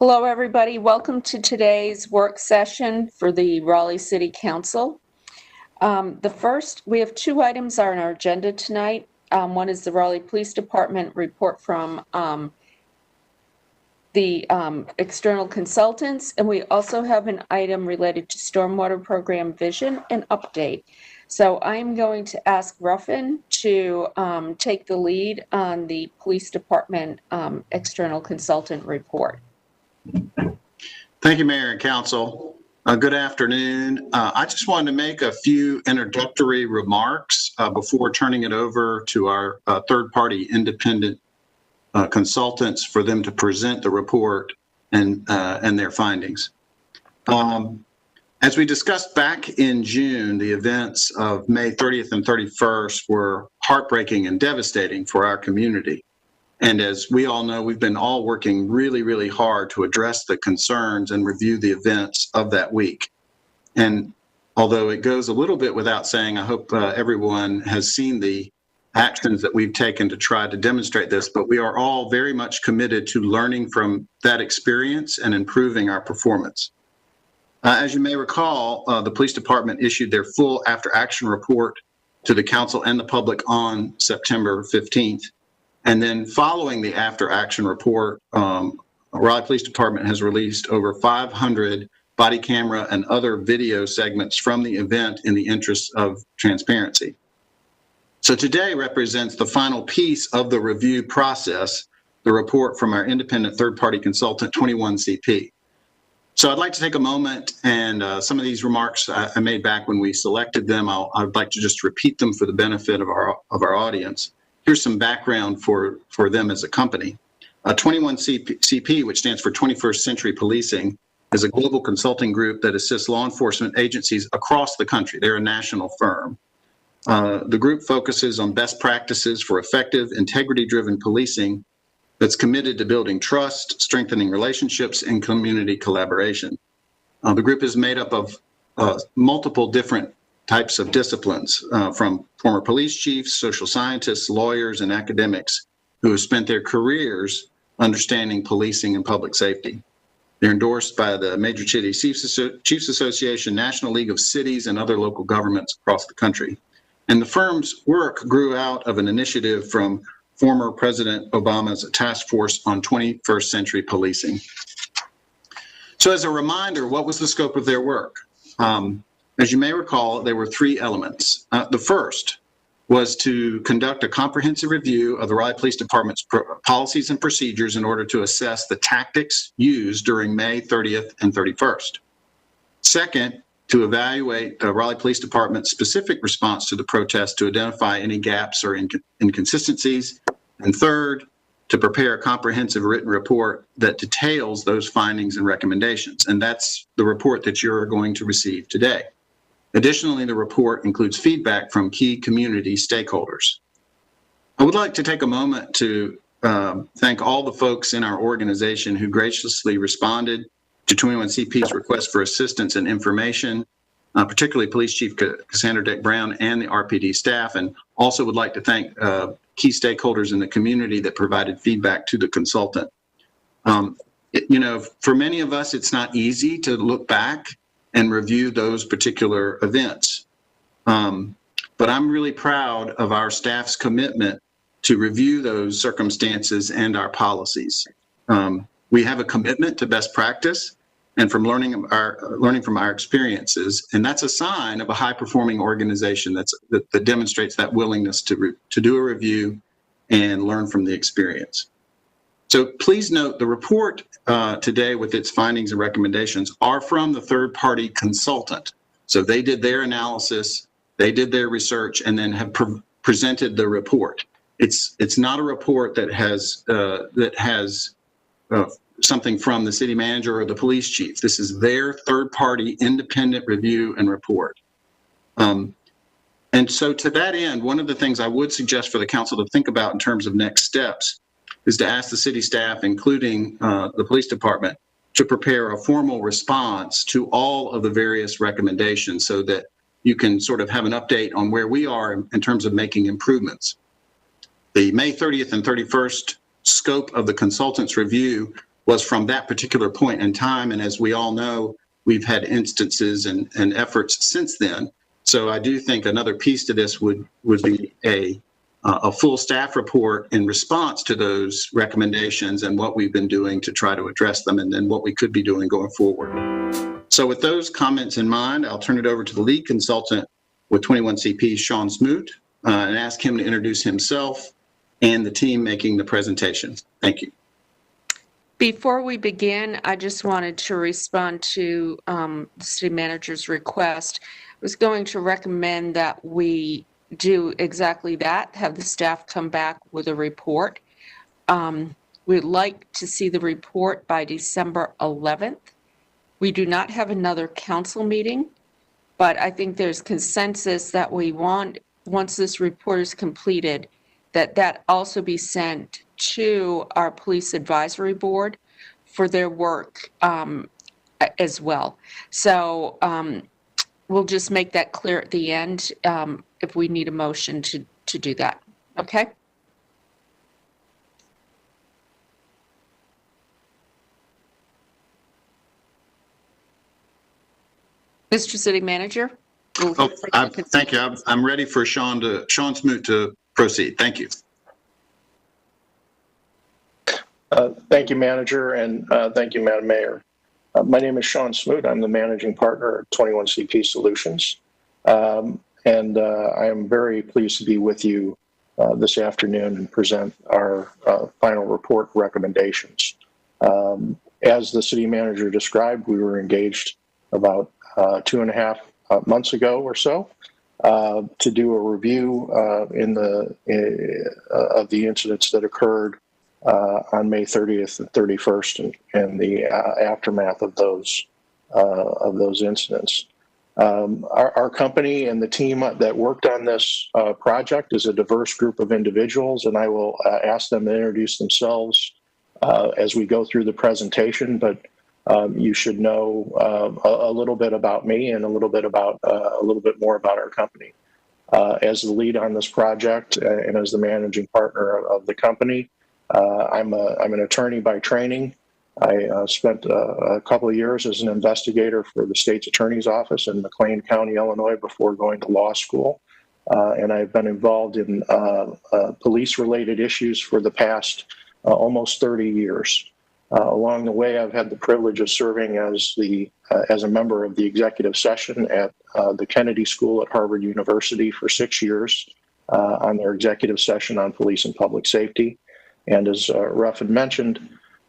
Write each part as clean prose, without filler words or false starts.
Hello, everybody. Welcome to today's work session for the Raleigh City Council. We have two items on our agenda tonight. One is the Raleigh Police Department report from the external consultants, and we also have an item related to stormwater program vision and update. So I'm going to ask Ruffin to take the lead on the Police Department external consultant report. Thank you, Mayor and Council. Good afternoon. I just wanted to make a few introductory remarks before turning it over to our third-party independent consultants for them to present the report and their findings. As we discussed back in June, the events of May 30th and 31st were heartbreaking and devastating for our community. And as we all know, we've been all working really, really hard to address the concerns and review the events of that week. And although it goes a little bit without saying, I hope everyone has seen the actions that we've taken to try to demonstrate this, but we are all very much committed to learning from that experience and improving our performance. As you may recall, the police department issued their full after-action report to the council and the public on September 15th. And then following the after-action report, Raleigh Police Department has released over 500 body camera and other video segments from the event in the interest of transparency. So today represents the final piece of the review process, the report from our independent third-party consultant, 21CP. So I'd like to take a moment, and some of these remarks I made back when we selected them, I'd like to just repeat them for the benefit of our audience. Here's some background for them as a company. 21CP, which stands for 21st Century Policing, is a global consulting group that assists law enforcement agencies across the country. They're a national firm. The group focuses on best practices for effective, integrity-driven policing that's committed to building trust, strengthening relationships, and community collaboration. The group is made up of multiple different types of disciplines, from former police chiefs, social scientists, lawyers, and academics who have spent their careers understanding policing and public safety. They're endorsed by the Major City Chiefs Association, National League of Cities, and other local governments across the country. And the firm's work grew out of an initiative from former President Obama's Task Force on 21st Century Policing. So as a reminder, what was the scope of their work? As you may recall, there were three elements. The first was to conduct a comprehensive review of the Raleigh Police Department's policies and procedures in order to assess the tactics used during May 30th and 31st. Second, to evaluate the Raleigh Police Department's specific response to the protest to identify any gaps or inconsistencies. And third, to prepare a comprehensive written report that details those findings and recommendations. And that's the report that you're going to receive today. Additionally, the report includes feedback from key community stakeholders. I would like to take a moment to thank all the folks in our organization who graciously responded to 21CP's request for assistance and information, particularly Police Chief Cassandra Dick Brown and the RPD staff, and also would like to thank key stakeholders in the community that provided feedback to the consultant. For many of us, it's not easy to look back and review those particular events. But I'm really proud of our staff's commitment to review those circumstances and our policies. We have a commitment to best practice and from learning from our experiences, and that's a sign of a high-performing organization that demonstrates that willingness to do a review and learn from the experience. So please note the report today with its findings and recommendations are from the third-party consultant. So they did their analysis, they did their research, and then have presented the report. It's not a report that has something from the city manager or the police chief. This is their third-party independent review and report. And so to that end, one of the things I would suggest for the council to think about in terms of next steps is to ask the city staff, including the police department, to prepare a formal response to all of the various recommendations so that you can sort of have an update on where we are in terms of making improvements. The May 30th and 31st scope of the consultant's review was from that particular point in time. And as we all know, we've had instances and efforts since then. So I do think another piece to this would be a full staff report in response to those recommendations and what we've been doing to try to address them, and then what we could be doing going forward. So with those comments in mind, I'll turn it over to the lead consultant with 21CP, Sean Smoot, and ask him to introduce himself and the team making the presentation. Thank you. Before we begin, I just wanted to respond to the city manager's request. I was going to recommend that we do exactly that, have the staff come back with a report. We'd like to see the report by December 11th. We do not have another council meeting, but I think there's consensus that we want, once this report is completed, that also be sent to our police advisory board for their work as well. So we'll just make that clear at the end if we need a motion to do that. Okay? Mr. City Manager? Thank you. I'm ready for Sean Smoot to proceed. Thank you. Thank you, Manager, and thank you, Madam Mayor. My name is Sean Smoot. I'm the managing partner at 21CP Solutions, and I am very pleased to be with you this afternoon and present our final report recommendations. As the city manager described, we were engaged about 2.5 months ago or so to do a review of the incidents that occurred on May 30th and 31st and the aftermath of those incidents. Our company and the team that worked on this project is a diverse group of individuals, and I will ask them to introduce themselves as we go through the presentation, but you should know a little bit about me and a little bit more about our company. As the lead on this project and as the managing partner of the company, I'm an attorney by training. I spent a couple of years as an investigator for the state's attorney's office in McLean County, Illinois, before going to law school. And I've been involved in police-related issues for the past almost 30 years. Along the way, I've had the privilege of serving as a member of the executive session at the Kennedy School at Harvard University for 6 years on their executive session on police and public safety. And as Ruffin mentioned,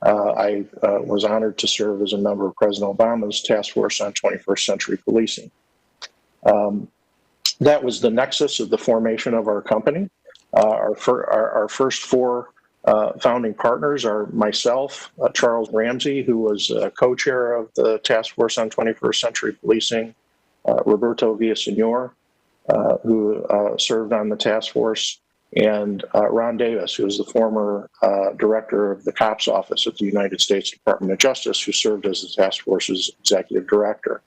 I was honored to serve as a member of President Obama's Task Force on 21st Century Policing. That was the nexus of the formation of our company. Our first four founding partners are myself, Charles Ramsey, who was co-chair of the Task Force on 21st Century Policing, Roberto Villasenor, who served on the task force, and Ron Davis, who is the former director of the COPS office at the United States Department of Justice, who served as the task force's executive director.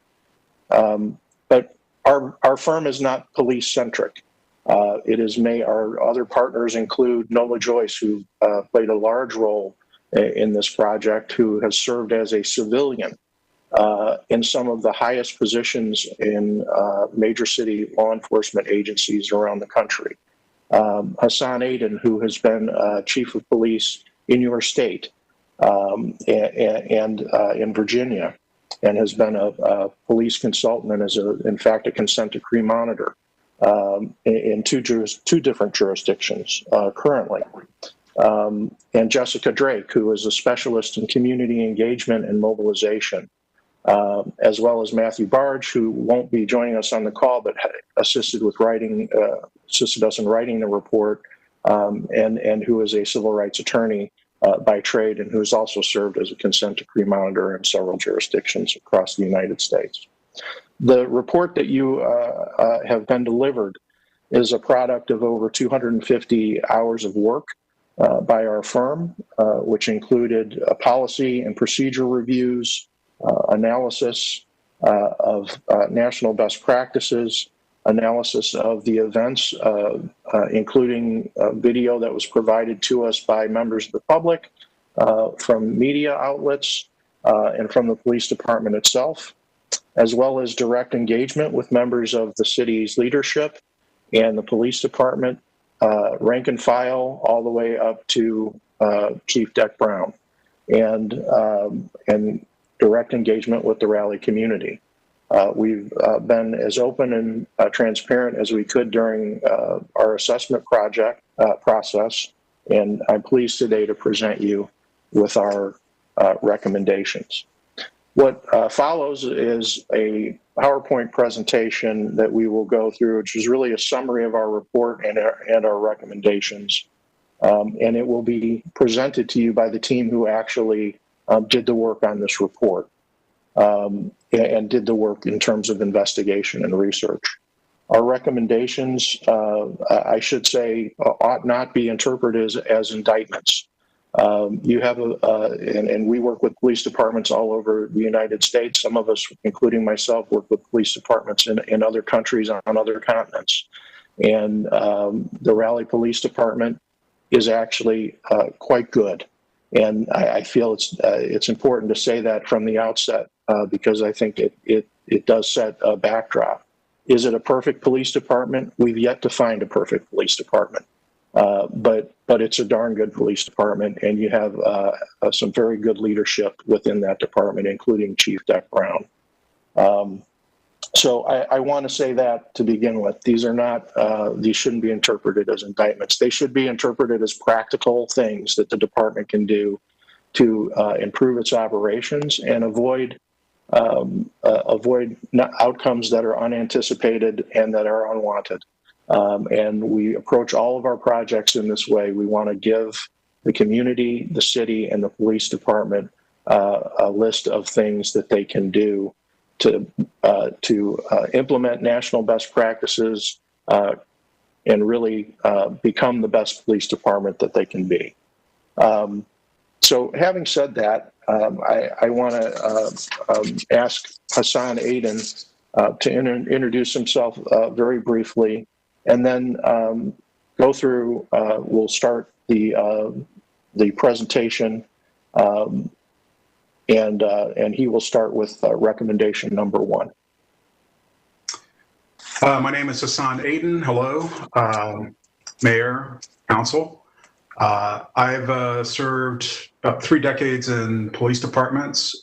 But our firm is not police-centric. Our other partners include Nola Joyce, who played a large role in this project, who has served as a civilian in some of the highest positions in major city law enforcement agencies around the country. Hassan Aden, who has been chief of police in your state and in Virginia, and has been a police consultant and is, in fact, a consent decree monitor in two different jurisdictions currently. And Jessica Drake, who is a specialist in community engagement and mobilization, as well as Matthew Barge, who won't be joining us on the call, but assisted us in writing the report, and who is a civil rights attorney by trade, and who has also served as a consent decree monitor in several jurisdictions across the United States. The report that you have been delivered is a product of over 250 hours of work by our firm, which included policy and procedure reviews, analysis of national best practices, analysis of the events, including video that was provided to us by members of the public, from media outlets and from the police department itself, as well as direct engagement with members of the city's leadership and the police department, rank and file, all the way up to Chief Deck Brown, and direct engagement with the Raleigh community. We've been as open and transparent as we could during our assessment process, and I'm pleased today to present you with our recommendations. What follows is a PowerPoint presentation that we will go through, which is really a summary of our report and our recommendations. And it will be presented to you by the team who actually did the work on this report and did the work in terms of investigation and research. Our recommendations, I should say, ought not be interpreted as indictments. You have and we work with police departments all over the United States. Some of us, including myself, work with police departments in other countries on other continents. And the Raleigh Police Department is actually quite good. And I feel it's important to say that from the outset because I think it does set a backdrop. Is it a perfect police department? We've yet to find a perfect police department. But it's a darn good police department, and you have some very good leadership within that department, including Chief Deck Brown. So I want to say that to begin with. These are not, these shouldn't be interpreted as indictments. They should be interpreted as practical things that the department can do to improve its operations and avoid outcomes that are unanticipated and that are unwanted. And we approach all of our projects in this way. We want to give the community, the city, and the police department a list of things that they can do to implement national best practices and really become the best police department that they can be. So having said that, I want to ask Hassan Aden to introduce himself very briefly, and then go through, we'll start the presentation, and he will start with recommendation number 1. My name is Hassan Aden. Hello, Mayor, Council. I've served about 3 decades in police departments,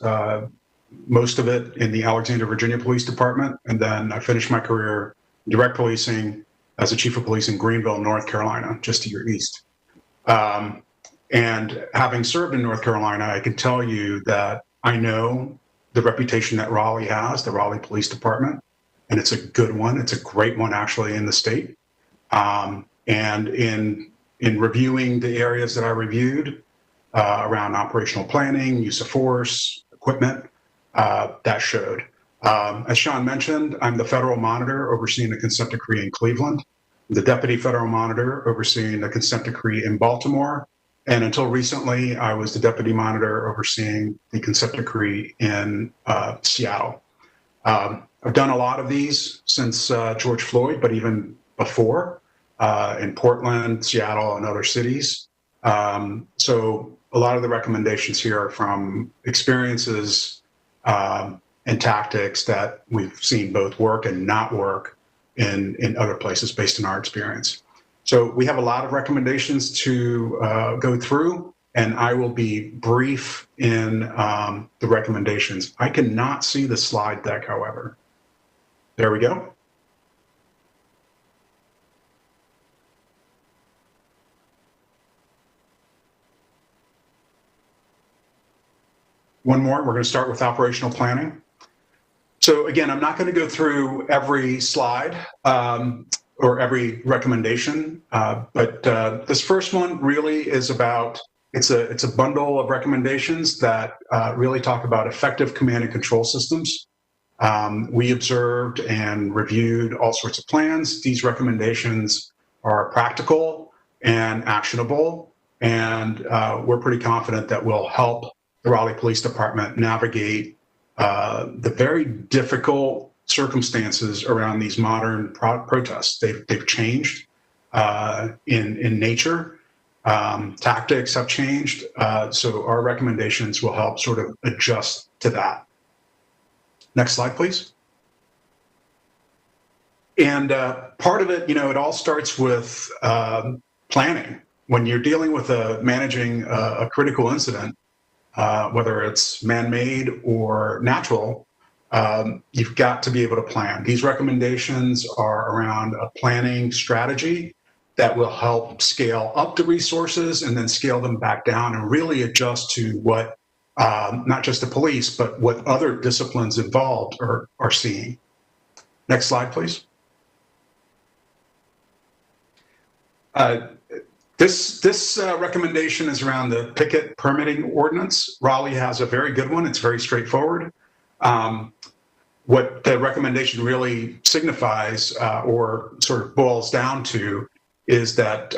most of it in the Alexandria, Virginia Police Department, and then I finished my career in direct policing as a chief of police in Greenville, North Carolina, just to your east. And having served in North Carolina, I can tell you that I know the reputation that Raleigh has, the Raleigh Police Department, and it's a good one. It's a great one, actually, in the state. And in reviewing the areas that I reviewed around operational planning, use of force, equipment, that showed. As Sean mentioned, I'm the federal monitor overseeing the consent decree in Cleveland, the deputy federal monitor overseeing the consent decree in Baltimore, and until recently, I was the deputy monitor overseeing the consent decree in Seattle. I've done a lot of these since George Floyd, but even before in Portland, Seattle, and other cities. So a lot of the recommendations here are from experiences and tactics that we've seen both work and not work in other places based on our experience. So we have a lot of recommendations to go through, and I will be brief in the recommendations. I cannot see the slide deck, however. There we go. One more, we're going to start with operational planning. So again, I'm not going to go through every slide or every recommendation, but this first one really is about, it's a bundle of recommendations that really talk about effective command and control systems. We observed and reviewed all sorts of plans. These recommendations are practical and actionable, and we're pretty confident that will help the Raleigh Police Department navigate the very difficult circumstances around these modern protests. They've changed in nature. tactics have changed. So our recommendations will help sort of adjust to that. Next slide, please. And part of it, it all starts with planning. When you're dealing with managing a critical incident, whether it's man-made or natural, you've got to be able to plan. These recommendations are around a planning strategy that will help scale up the resources and then scale them back down and really adjust to what not just the police, but what other disciplines involved are seeing. Next slide, please. This recommendation is around the picket permitting ordinance. Raleigh has a very good one. It's very straightforward. What the recommendation really signifies or sort of boils down to is that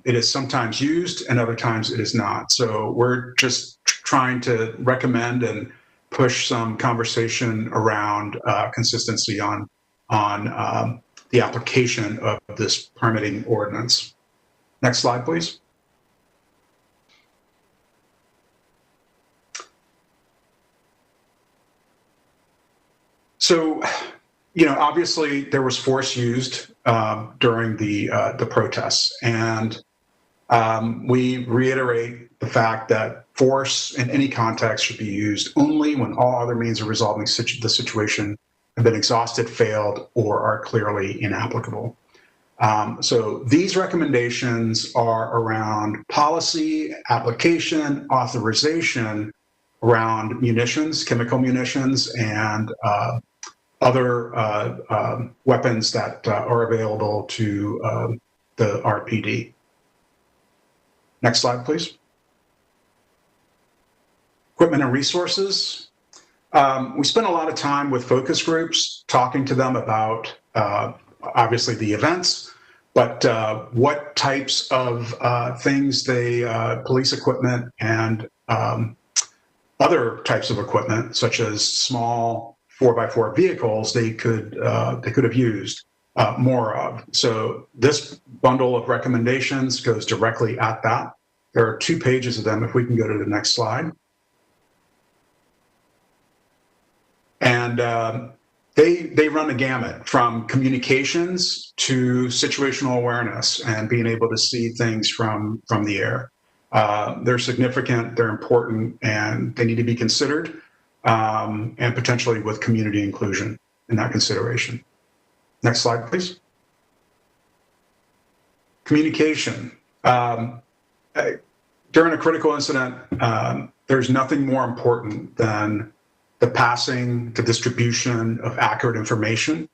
it is sometimes used and other times it is not. So we're just trying to recommend and push some conversation around consistency on the application of this permitting ordinance. Next slide, please. So, obviously there was force used during the protests, and we reiterate the fact that force in any context should be used only when all other means of resolving the situation have been exhausted, failed, or are clearly inapplicable. So these recommendations are around policy, application, authorization around munitions, chemical munitions, and other weapons that are available to the RPD. Next slide, please. Equipment and resources. We spent a lot of time with focus groups talking to them about obviously the events, but what types of things police equipment and other types of equipment, such as small 4x4 vehicles, they could have used more of. So this bundle of recommendations goes directly at that. There are 2 pages of them. If we can go to the next slide. And they run the gamut from communications to situational awareness and being able to see things from the air. They're significant, they're important, and they need to be considered, and potentially with community inclusion in that consideration. Next slide, please. Communication. During a critical incident, there's nothing more important than the passing, the distribution of accurate information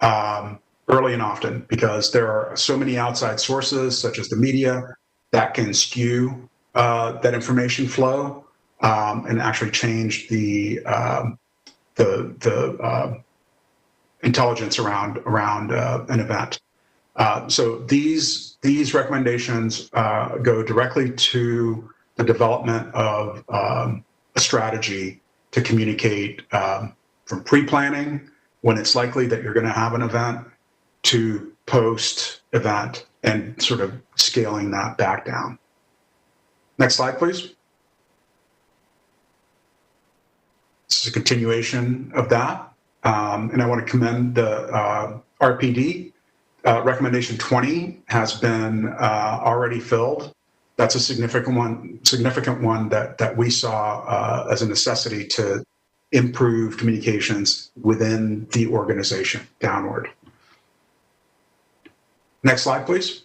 early and often, because there are so many outside sources, such as the media, that can skew that information flow and actually change the intelligence around an event. So these recommendations go directly to the development of a strategy to communicate from pre-planning, when it's likely that you're going to have an event, to post-event, and sort of scaling that back down. Next slide, please. This is a continuation of that. And I want to commend the RPD. Recommendation 20 has been already filled. That's a significant one that we saw as a necessity to improve communications within the organization downward. Next slide, please.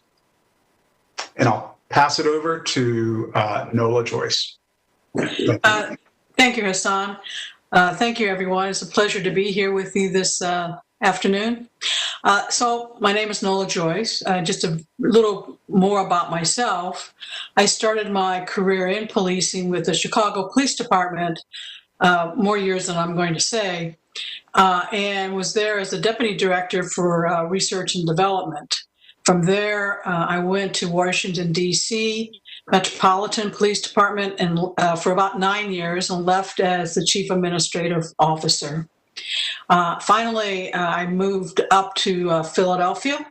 And I'll pass it over to Nola Joyce. Thank you, Hassan. Thank you, everyone. It's a pleasure to be here with you this afternoon. So my name is Nola Joyce. Just a little more about myself. I started my career in policing with the Chicago Police Department, more years than I'm going to say, and was there as the deputy director for research and development. From there, I went to Washington, D.C., Metropolitan Police Department, and for about 9 years, and left as the chief administrative officer. Finally, I moved up to Philadelphia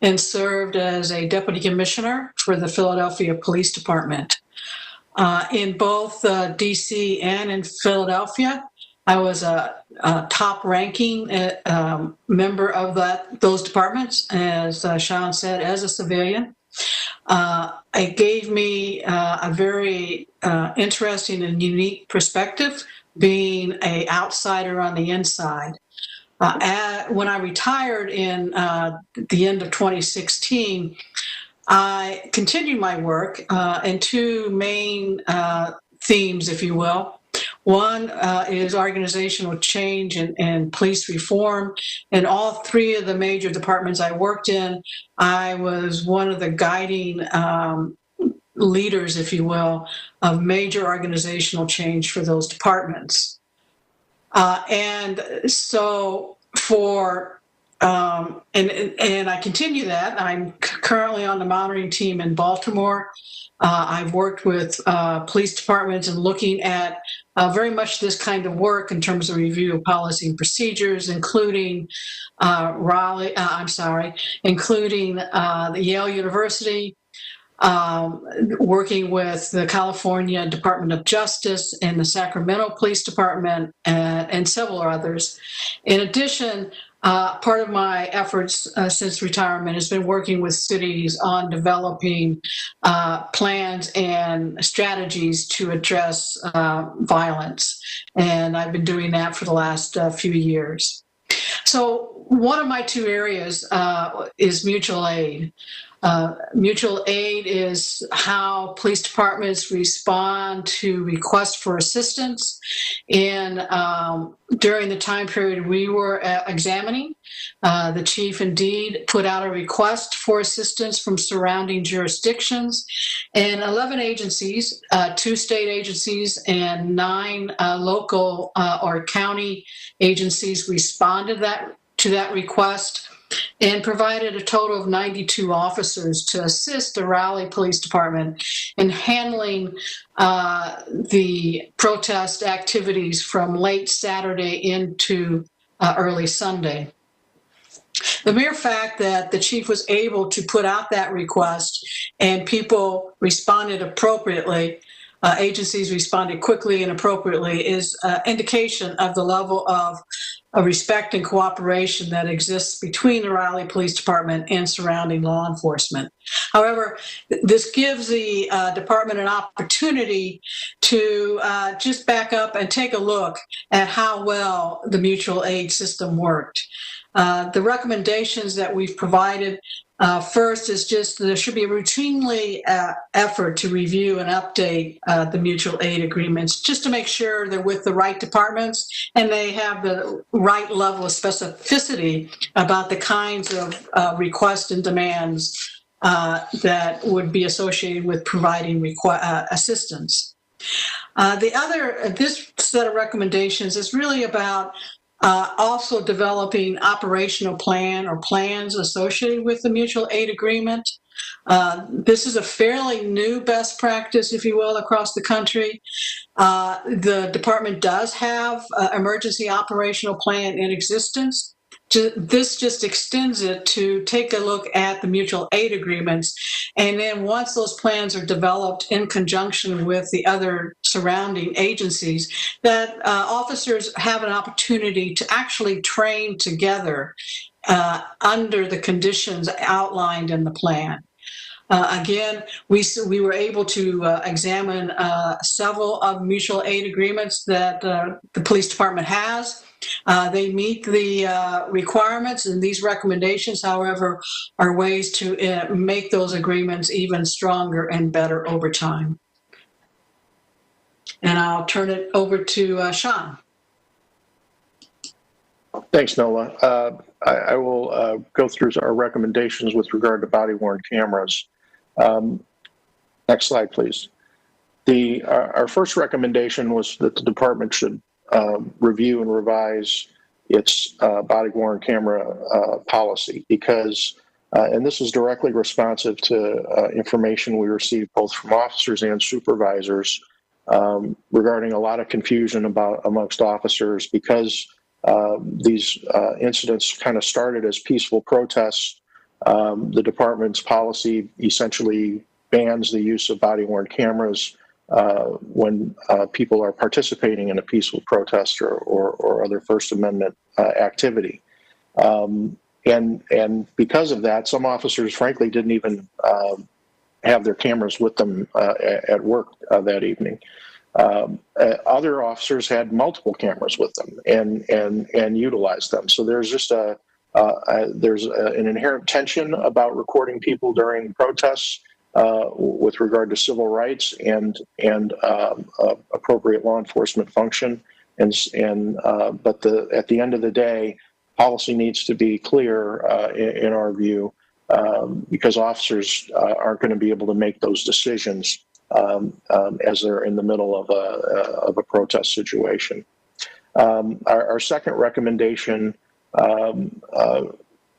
and served as a deputy commissioner for the Philadelphia Police Department. In both DC and in Philadelphia, I was a top-ranking member of those departments, as Sean said, as a civilian. It gave me a very interesting and unique perspective, being an outsider on the inside. When I retired in the end of 2016, I continued my work in two main themes, if you will. One is organizational change and police reform. In all three of the major departments I worked in, I was one of the guiding leaders, if you will, of major organizational change for those departments. And so and I continue that. I'm currently on the monitoring team in Baltimore. I've worked with police departments and looking at very much this kind of work in terms of review of policy and procedures, including including the Yale University, working with the California Department of Justice and the Sacramento Police Department and several others. In addition, part of my efforts since retirement has been working with cities on developing plans and strategies to address violence. And I've been doing that for the last few years. So one of my two areas is mutual aid. Mutual aid is how police departments respond to requests for assistance. And during the time period we were examining, the chief indeed put out a request for assistance from surrounding jurisdictions, and 11 agencies, 2 state agencies and 9 local or county agencies responded to that request, and provided a total of 92 officers to assist the Raleigh Police Department in handling the protest activities from late Saturday into early Sunday. The mere fact that the chief was able to put out that request and people responded appropriately, agencies responded quickly and appropriately, is an indication of the level of respect and cooperation that exists between the Raleigh Police Department and surrounding law enforcement. However, this gives the department an opportunity to just back up and take a look at how well the mutual aid system worked. The recommendations that we've provided first is just there should be a routinely effort to review and update the mutual aid agreements just to make sure they're with the right departments and they have the right level of specificity about the kinds of requests and demands that would be associated with providing assistance. This set of recommendations is really about also developing operational plan or plans associated with the mutual aid agreement. This is a fairly new best practice, if you will, across the country. The department does have an emergency operational plan in existence. This just extends it to take a look at the mutual aid agreements. And then once those plans are developed in conjunction with the other surrounding agencies, that officers have an opportunity to actually train together under the conditions outlined in the plan. Again, we were able to examine several of mutual aid agreements that the police department has. They meet the requirements, and these recommendations, however, are ways to make those agreements even stronger and better over time. And I'll turn it over to Sean. Thanks, Nola. I will go through our recommendations with regard to body-worn cameras. Next slide, please. Our first recommendation was that the department should review and revise its body-worn camera policy because, and this is directly responsive to information we received both from officers and supervisors regarding a lot of confusion amongst officers because these incidents kind of started as peaceful protests The department's policy essentially bans the use of body-worn cameras when people are participating in a peaceful protest or other First Amendment activity. And because of that, some officers, frankly, didn't even have their cameras with them at work that evening. Other officers had multiple cameras with them and utilized them. So there's just an inherent tension about recording people during protests with regard to civil rights and appropriate law enforcement function. But at the end of the day, policy needs to be clear in our view, because officers aren't going to be able to make those decisions as they're in the middle of a protest situation. Our second recommendation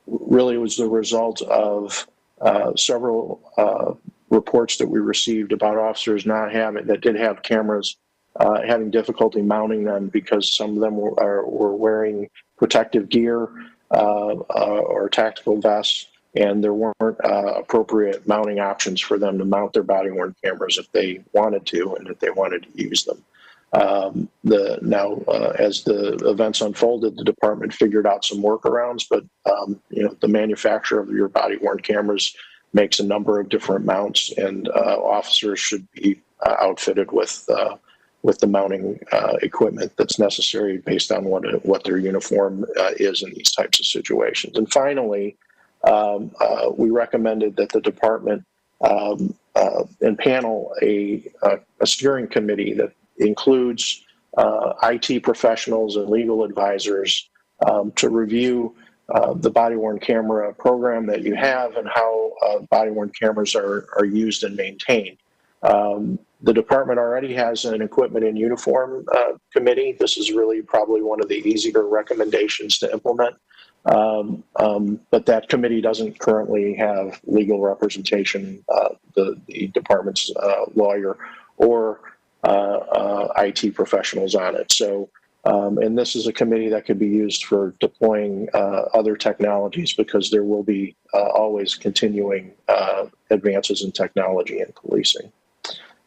really was the result of several reports that we received about officers that did have cameras having difficulty mounting them because some of them were wearing protective gear or tactical vests, and there weren't appropriate mounting options for them to mount their body-worn cameras if they wanted to and if they wanted to use them. As the events unfolded, the department figured out some workarounds, but the manufacturer of your body-worn cameras makes a number of different mounts, and officers should be outfitted with the mounting equipment that's necessary based on what their uniform is in these types of situations. And finally, we recommended that the department panel a steering committee that includes IT professionals and legal advisors to review the body-worn camera program that you have and how body-worn cameras are used and maintained. The department already has an equipment and uniform committee. This is really probably one of the easier recommendations to implement. But that committee doesn't currently have legal representation, the department's lawyer or IT professionals on it. So, and this is a committee that could be used for deploying other technologies, because there will be always continuing advances in technology and policing.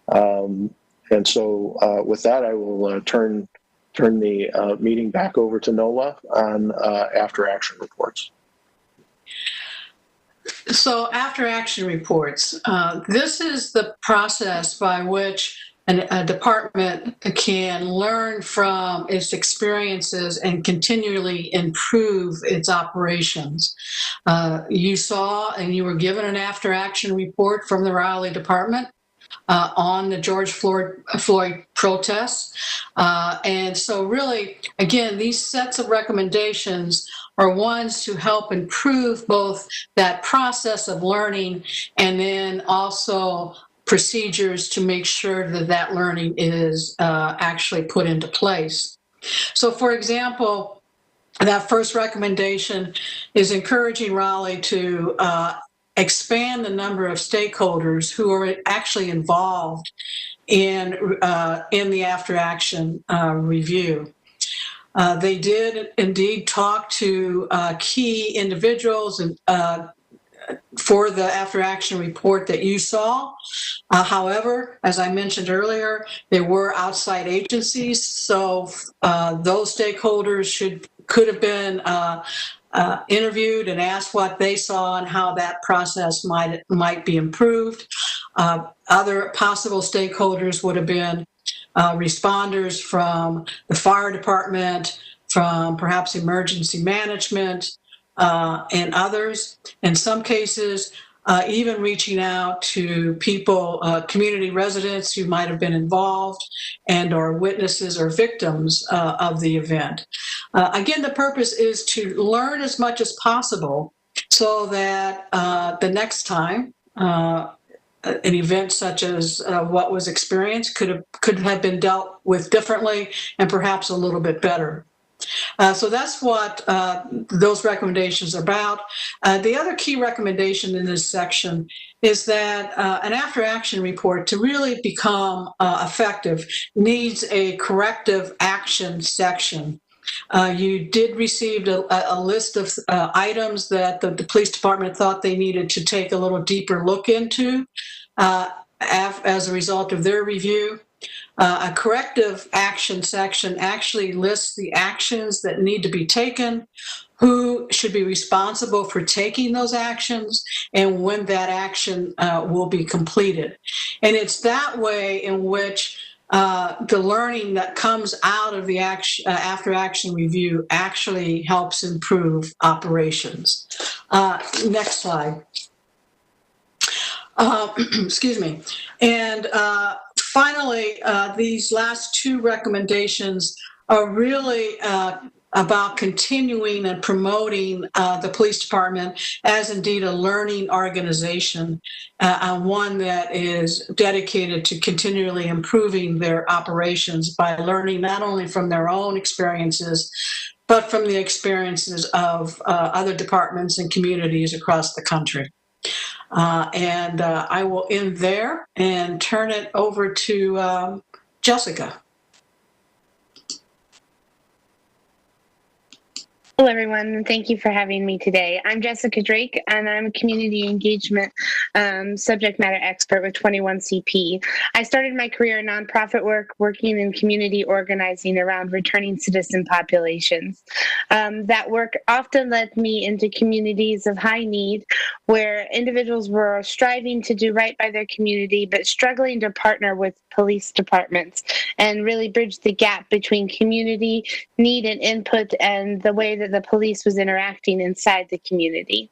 And so with that, I will turn the meeting back over to Nola on after action reports. So after action reports, this is the process by which a department can learn from its experiences and continually improve its operations. You saw and you were given an after action report from the Raleigh department on the George Floyd protests. And so really, again, these sets of recommendations are ones to help improve both that process of learning and then also procedures to make sure that that learning is actually put into place. So for example, that first recommendation is encouraging Raleigh to expand the number of stakeholders who are actually involved in the after action review. They did indeed talk to key individuals and for the after action report that you saw. However, as I mentioned earlier, there were outside agencies, so those stakeholders could have been interviewed and asked what they saw and how that process might be improved. Other possible stakeholders would have been responders from the fire department, from perhaps emergency management, and others. In some cases, even reaching out to people, community residents who might have been involved and or witnesses or victims of the event. Again, the purpose is to learn as much as possible so that the next time an event such as what was experienced could have been dealt with differently and perhaps a little bit better. So that's what those recommendations are about. The other key recommendation in this section is that an after action report, to really become effective, needs a corrective action section. You did receive a list of items that the police department thought they needed to take a little deeper look into as a result of their review. A corrective action section actually lists the actions that need to be taken, who should be responsible for taking those actions, and when that action will be completed. And it's that way in which the learning that comes out of the after action review actually helps improve operations. Next slide. Excuse me. And finally, these last two recommendations are really about continuing and promoting the police department as indeed a learning organization, and one that is dedicated to continually improving their operations by learning not only from their own experiences, but from the experiences of other departments and communities across the country. I will end there and turn it over to Jessica. Hello, everyone, and thank you for having me today. I'm Jessica Drake, and I'm a community engagement subject matter expert with 21CP. I started my career in nonprofit work, working in community organizing around returning citizen populations. That work often led me into communities of high need, where individuals were striving to do right by their community, but struggling to partner with police departments and really bridge the gap between community need and input and the way that the police was interacting inside the community.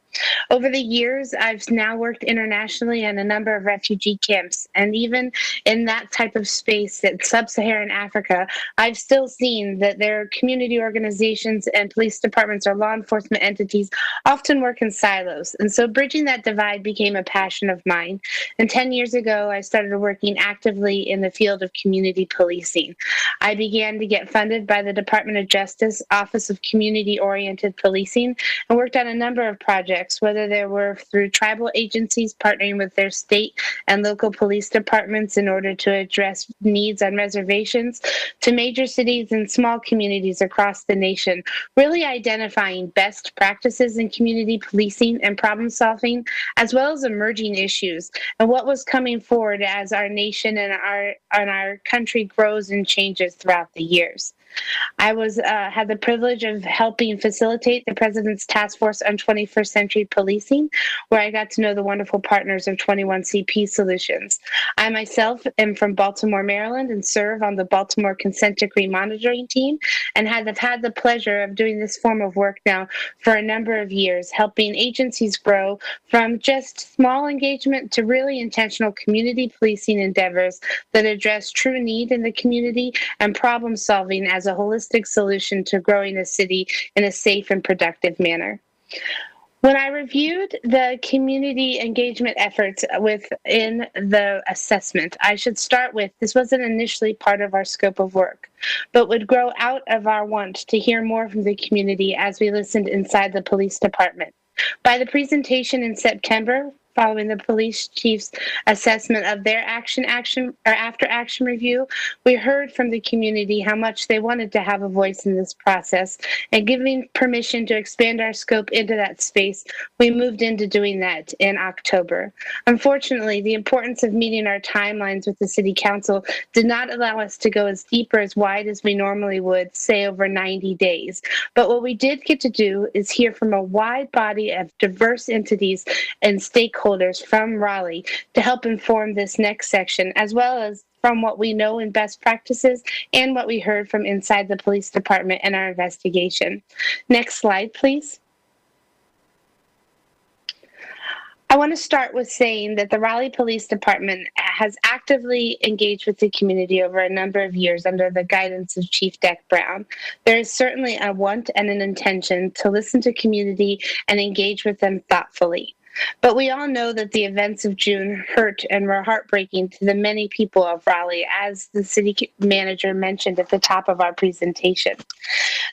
Over the years, I've now worked internationally in a number of refugee camps, and even in that type of space in sub-Saharan Africa, I've still seen that their community organizations and police departments or law enforcement entities often work in silos. And so bridging that divide became a passion of mine. And 10 years ago, I started working actively in the field of community policing. I began to get funded by the Department of Justice Office of Community-Oriented Policing and worked on a number of projects, whether they were through tribal agencies partnering with their state and local police departments in order to address needs on reservations, to major cities and small communities across the nation, really identifying best practices in community policing and problem solving, as well as emerging issues and what was coming forward as our nation and our country grows and changes throughout the years. I had the privilege of helping facilitate the President's Task Force on 21st Century Policing, where I got to know the wonderful partners of 21CP Solutions. I myself am from Baltimore, Maryland, and serve on the Baltimore Consent Decree Monitoring Team, and have had the pleasure of doing this form of work now for a number of years, helping agencies grow from just small engagement to really intentional community policing endeavors that address true need in the community and problem solving as a holistic solution to growing a city in a safe and productive manner. When I reviewed the community engagement efforts within the assessment, I should start with this wasn't initially part of our scope of work, but would grow out of our want to hear more from the community as we listened inside the police department. By the presentation in September, following the police chief's assessment of their after action review, we heard from the community how much they wanted to have a voice in this process, and giving permission to expand our scope into that space, we moved into doing that in October. Unfortunately, the importance of meeting our timelines with the City Council did not allow us to go as deep or as wide as we normally would, say over 90 days. But what we did get to do is hear from a wide body of diverse entities and stakeholders from Raleigh to help inform this next section, as well as from what we know in best practices and what we heard from inside the police department in our investigation. Next slide, please. I want to start with saying that the Raleigh Police Department has actively engaged with the community over a number of years under the guidance of Chief Deck Brown. There is certainly a want and an intention to listen to community and engage with them thoughtfully. But we all know that the events of June hurt and were heartbreaking to the many people of Raleigh, as the city manager mentioned at the top of our presentation.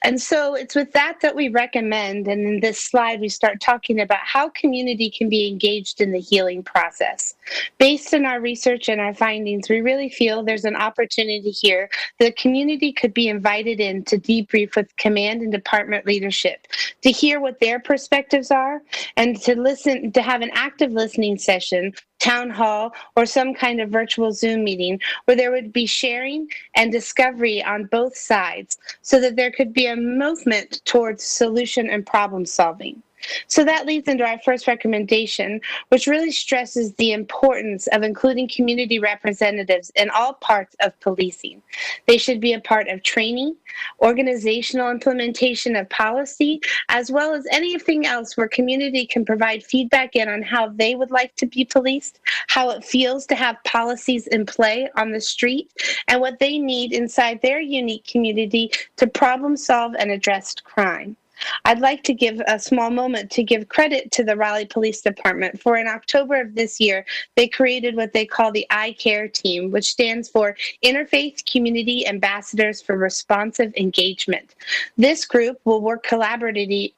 And so it's with that we recommend, and in this slide, we start talking about how community can be engaged in the healing process. Based on our research and our findings, we really feel there's an opportunity here that the community could be invited in to debrief with command and department leadership, to hear what their perspectives are, and to listen, to have an active listening session, town hall, or some kind of virtual Zoom meeting where there would be sharing and discovery on both sides so that there could be a movement towards solution and problem solving. So that leads into our first recommendation, which really stresses the importance of including community representatives in all parts of policing. They should be a part of training, organizational implementation of policy, as well as anything else where community can provide feedback in on how they would like to be policed, how it feels to have policies in play on the street, and what they need inside their unique community to problem solve and address crime. I'd like to give a small moment to give credit to the Raleigh Police Department for in October of this year, they created what they call the I CARE team, which stands for Interfaith Community Ambassadors for Responsive Engagement. This group will work collaboratively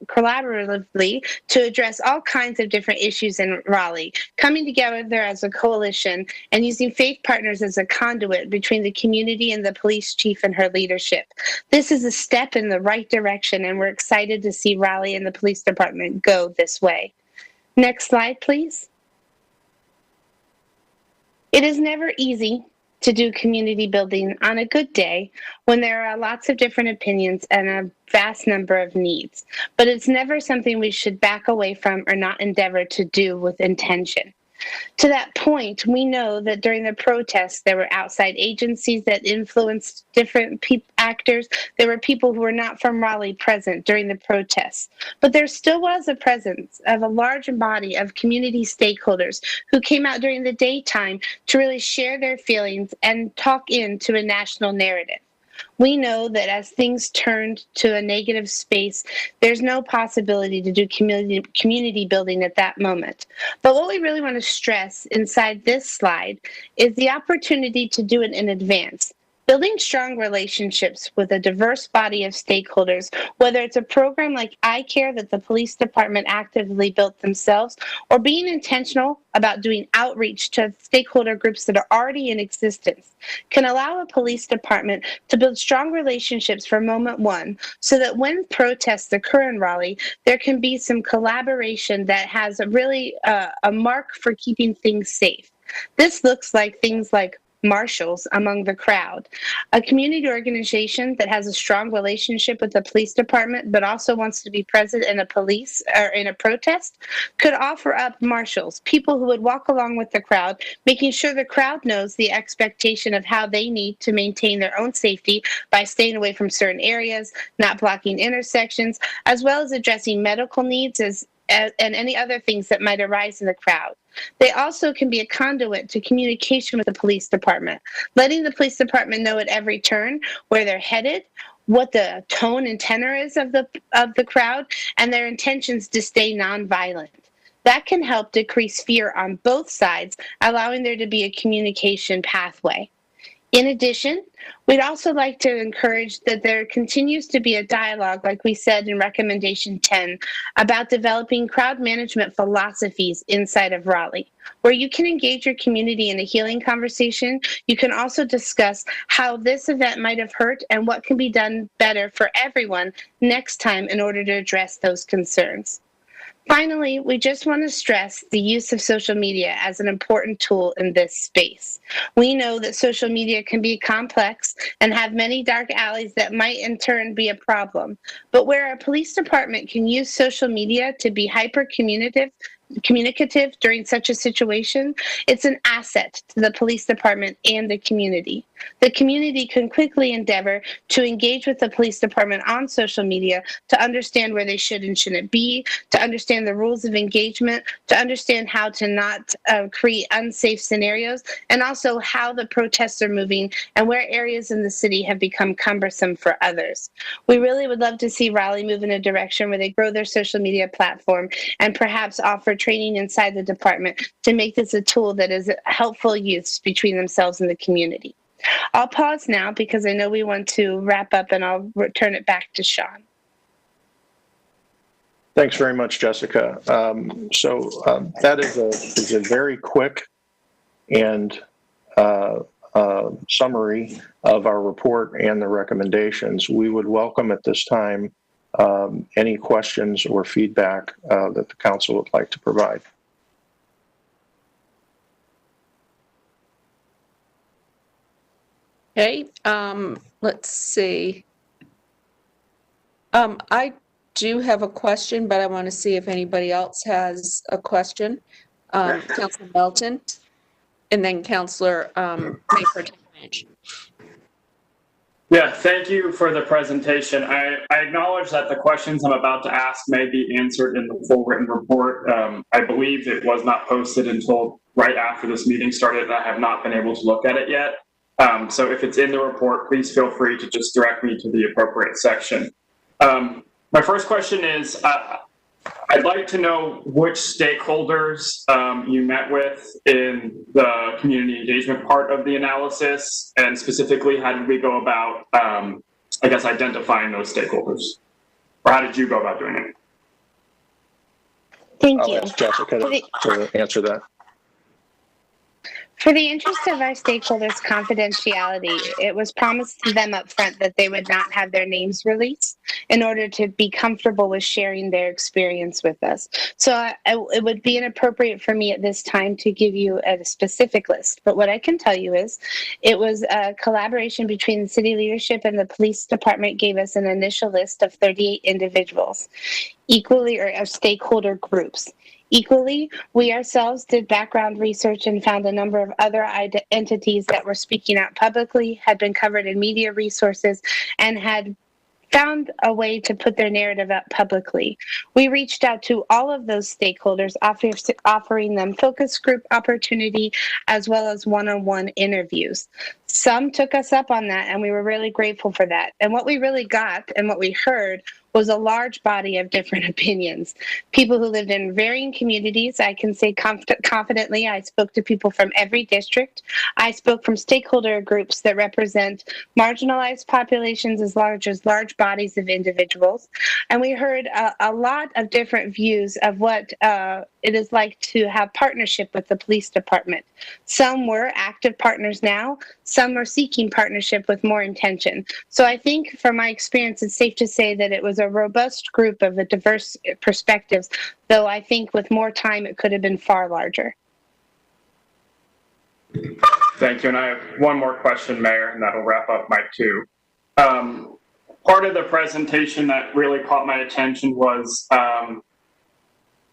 to address all kinds of different issues in Raleigh, coming together as a coalition and using faith partners as a conduit between the community and the police chief and her leadership. This is a step in the right direction, and we're excited to see Raleigh and the police department go this way. Next slide, please. It is never easy to do community building on a good day when there are lots of different opinions and a vast number of needs, but it's never something we should back away from or not endeavor to do with intention. To that point, we know that during the protests, there were outside agencies that influenced different actors. There were people who were not from Raleigh present during the protests. But there still was a presence of a large body of community stakeholders who came out during the daytime to really share their feelings and talk into a national narrative. We know that as things turned to a negative space, there's no possibility to do community building at that moment. But what we really want to stress inside this slide is the opportunity to do it in advance. Building strong relationships with a diverse body of stakeholders, whether it's a program like I CARE that the police department actively built themselves, or being intentional about doing outreach to stakeholder groups that are already in existence, can allow a police department to build strong relationships from moment one so that when protests occur in Raleigh, there can be some collaboration that has a mark for keeping things safe. This looks like things like marshals among the crowd. A community organization that has a strong relationship with the police department but also wants to be present in a protest could offer up marshals, people who would walk along with the crowd, making sure the crowd knows the expectation of how they need to maintain their own safety by staying away from certain areas, not blocking intersections, as well as addressing medical needs and any other things that might arise in the crowd. They also can be a conduit to communication with the police department, letting the police department know at every turn where they're headed, what the tone and tenor is of the crowd, and their intentions to stay nonviolent. That can help decrease fear on both sides, allowing there to be a communication pathway. In addition, we'd also like to encourage that there continues to be a dialogue, like we said in recommendation 10, about developing crowd management philosophies inside of Raleigh, where you can engage your community in a healing conversation. You can also discuss how this event might have hurt and what can be done better for everyone next time in order to address those concerns. Finally, we just want to stress the use of social media as an important tool in this space. We know that social media can be complex and have many dark alleys that might in turn be a problem. But where a police department can use social media to be hyper-communicative during such a situation, it's an asset to the police department and the community. The community can quickly endeavor to engage with the police department on social media to understand where they should and shouldn't be, to understand the rules of engagement, to understand how to not create unsafe scenarios, and also how the protests are moving and where areas in the city have become cumbersome for others. We really would love to see Raleigh move in a direction where they grow their social media platform and perhaps offer for training inside the department to make this a tool that is a helpful use between themselves and the community. I'll pause now because I know we want to wrap up, and I'll return it back to Sean. Thanks very much, Jessica. That is a very quick and summary of our report and the recommendations. We would welcome at this time any questions or feedback that the council would like to provide. Okay, let's see. I do have a question, but I want to see if anybody else has a question. Councilor Melton, and then Councilor Mayford. Yeah, thank you for the presentation. I acknowledge that the questions I'm about to ask may be answered in the full written report. I believe it was not posted until right after this meeting started, and I have not been able to look at it yet. So if it's in the report, please feel free to just direct me to the appropriate section. My first question is, I'd like to know which stakeholders you met with in the community engagement part of the analysis, and specifically, how did we go about, I guess, identifying those stakeholders? Or how did you go about doing it? Thank you. I'll ask Jessica to answer that. For the interest of our stakeholders' confidentiality, it was promised to them up front that they would not have their names released in order to be comfortable with sharing their experience with us. So it would be inappropriate for me at this time to give you a specific list. But what I can tell you is it was a collaboration between the city leadership and the police department gave us an initial list of 38 individuals, equally, or of stakeholder groups. Equally, we ourselves did background research and found a number of other entities that were speaking out publicly, had been covered in media resources, and had found a way to put their narrative out publicly. We reached out to all of those stakeholders, offering them focus group opportunity as well as one-on-one interviews. Some took us up on that, and we were really grateful for that. And what we really got and what we heard was a large body of different opinions. People who lived in varying communities. I can say confidently, I spoke to people from every district. I spoke from stakeholder groups that represent marginalized populations as large bodies of individuals. And we heard a lot of different views of what it is like to have partnership with the police department. Some were active partners now, some are seeking partnership with more intention. So I think from my experience, it's safe to say that it was a robust group of diverse perspectives, though I think with more time, it could have been far larger. Thank you. And I have one more question, Mayor, and that'll wrap up my two. Part of the presentation that really caught my attention was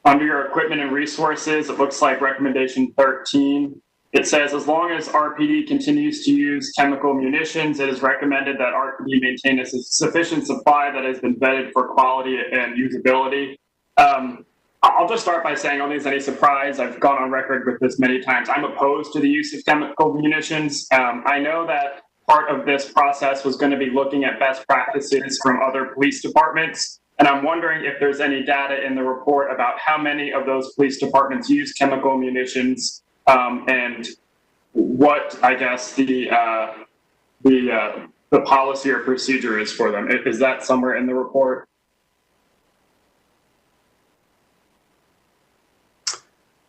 under your equipment and resources, it looks like recommendation 13. It says, as long as RPD continues to use chemical munitions, it is recommended that RPD maintain a sufficient supply that has been vetted for quality and usability. I'll just start by saying, I don't think it's any surprise, I've gone on record with this many times, I'm opposed to the use of chemical munitions. I know that part of this process was going to be looking at best practices from other police departments. And I'm wondering if there's any data in the report about how many of those police departments use chemical munitions, and what, I guess, the policy or procedure is for them. Is that somewhere in the report?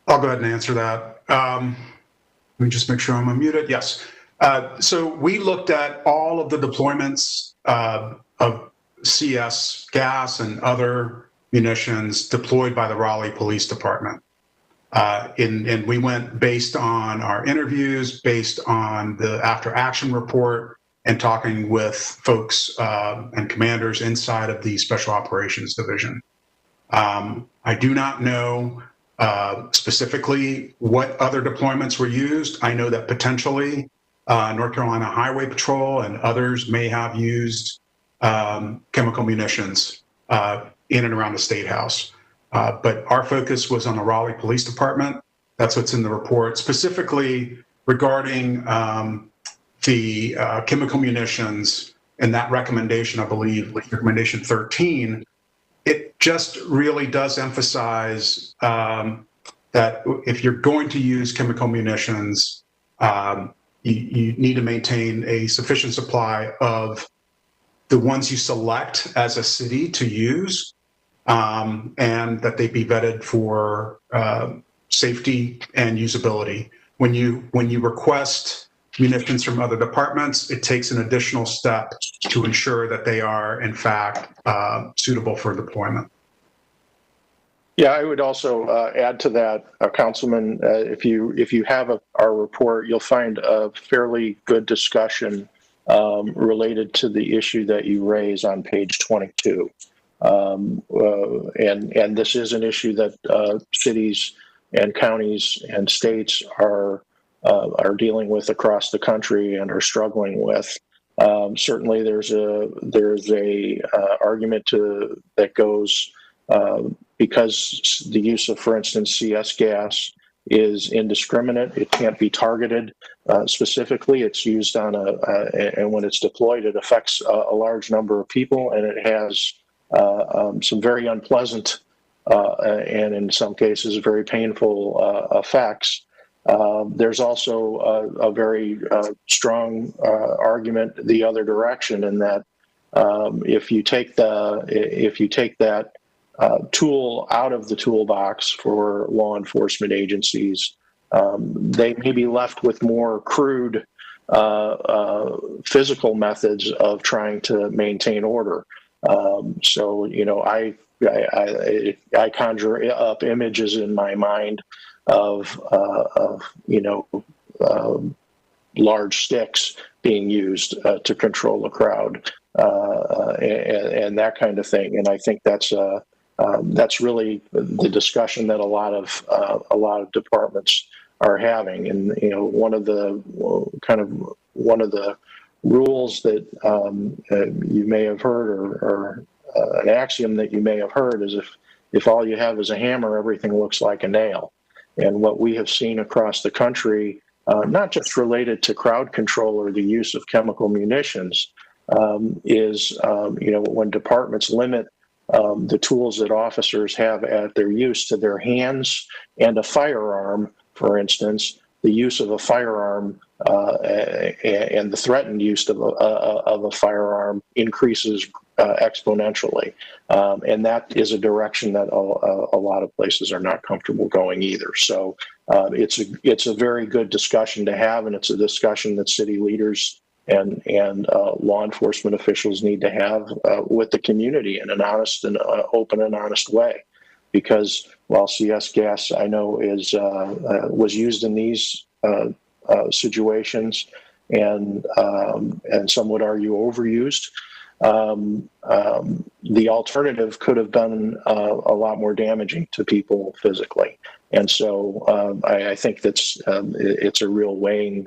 I'll go ahead and answer that. Let me just make sure I'm unmuted. Yes. So we looked at all of the deployments of CS gas and other munitions deployed by the Raleigh Police Department. And we went based on our interviews, based on the after action report, and talking with folks and commanders inside of the Special Operations Division. I do not know specifically what other deployments were used. I know that potentially North Carolina Highway Patrol and others may have used chemical munitions in and around the State House. But our focus was on the Raleigh Police Department. That's what's in the report, specifically regarding the chemical munitions and that recommendation, I believe, recommendation 13. it just really does emphasize that if you're going to use chemical munitions, you need to maintain a sufficient supply of the ones you select as a city to use, and that they be vetted for safety and usability. When you request munitions from other departments, it takes an additional step to ensure that they are, in fact, suitable for deployment. Yeah, I would also add to that, Councilman, if you have our report, you'll find a fairly good discussion related to the issue that you raise on page 22. And this is an issue that cities and counties and states are dealing with across the country and are struggling with. Certainly, there's a argument that goes because the use of, for instance, CS gas is indiscriminate. It can't be targeted specifically. It's used on and when it's deployed, it affects a large number of people, and it has some very unpleasant and in some cases very painful effects. There's also a very strong argument the other direction, in that if you take that tool out of the toolbox for law enforcement agencies, they may be left with more crude physical methods of trying to maintain order. So, I conjure up images in my mind of large sticks being used to control a crowd and that kind of thing. And I think that's really the discussion that a lot of departments are having. And one of the rules that you may have heard, or an axiom that you may have heard, is if all you have is a hammer, everything looks like a nail. And what we have seen across the country, not just related to crowd control or the use of chemical munitions, is when departments limit the tools that officers have at their use to their hands and a firearm, for instance, the use of a firearm and the threatened use of a firearm increases exponentially. And that is a direction that a lot of places are not comfortable going either. So it's a very good discussion to have, and it's a discussion that city leaders and law enforcement officials need to have with the community in an honest and open and honest way. Because while CS gas, I know, was used in these situations, and some would argue overused, the alternative could have been a lot more damaging to people physically. And so I think it's a real weighing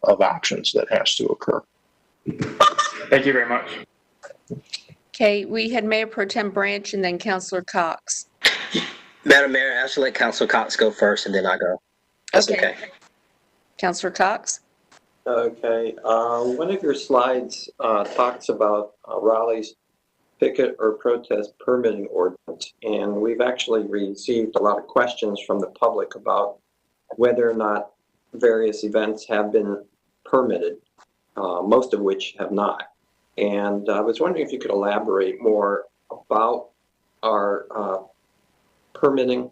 of options that has to occur. Thank you very much. Okay, we had Mayor Pro Tem Branch and then Councilor Cox. Madam Mayor, I should let Councilor Cox go first, and then I go. That's okay. Councilor Cox? Okay. One of your slides talks about Raleigh's picket or protest permitting ordinance, and we've actually received a lot of questions from the public about whether or not various events have been permitted, most of which have not. And I was wondering if you could elaborate more about our permitting,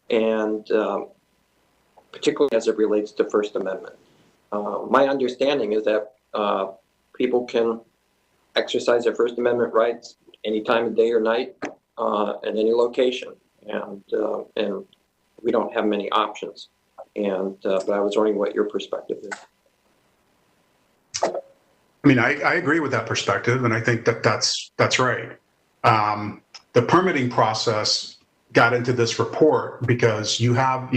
and particularly as it relates to First Amendment. My understanding is that people can exercise their First Amendment rights any time of day or night, at any location, and we don't have many options. And but I was wondering what your perspective is. I mean, I agree with that perspective, and I think that's right. The permitting process got into this report because you have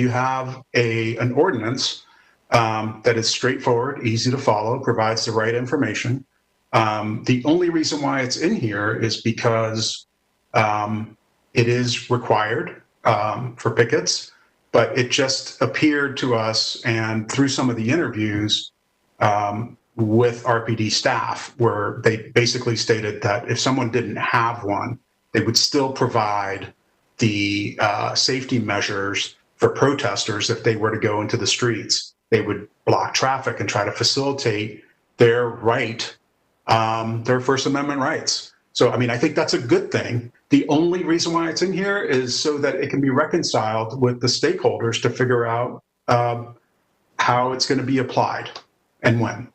an ordinance that is straightforward, easy to follow, provides the right information. The only reason why it's in here is because it is required for pickets, but it just appeared to us, and through some of the interviews with RPD staff, where they basically stated that if someone didn't have one, they would still provide the safety measures for protesters if they were to go into the streets. They would block traffic and try to facilitate their right, their First Amendment rights. So, I mean, I think that's a good thing. The only reason why it's in here is so that it can be reconciled with the stakeholders to figure out how it's going to be applied and when.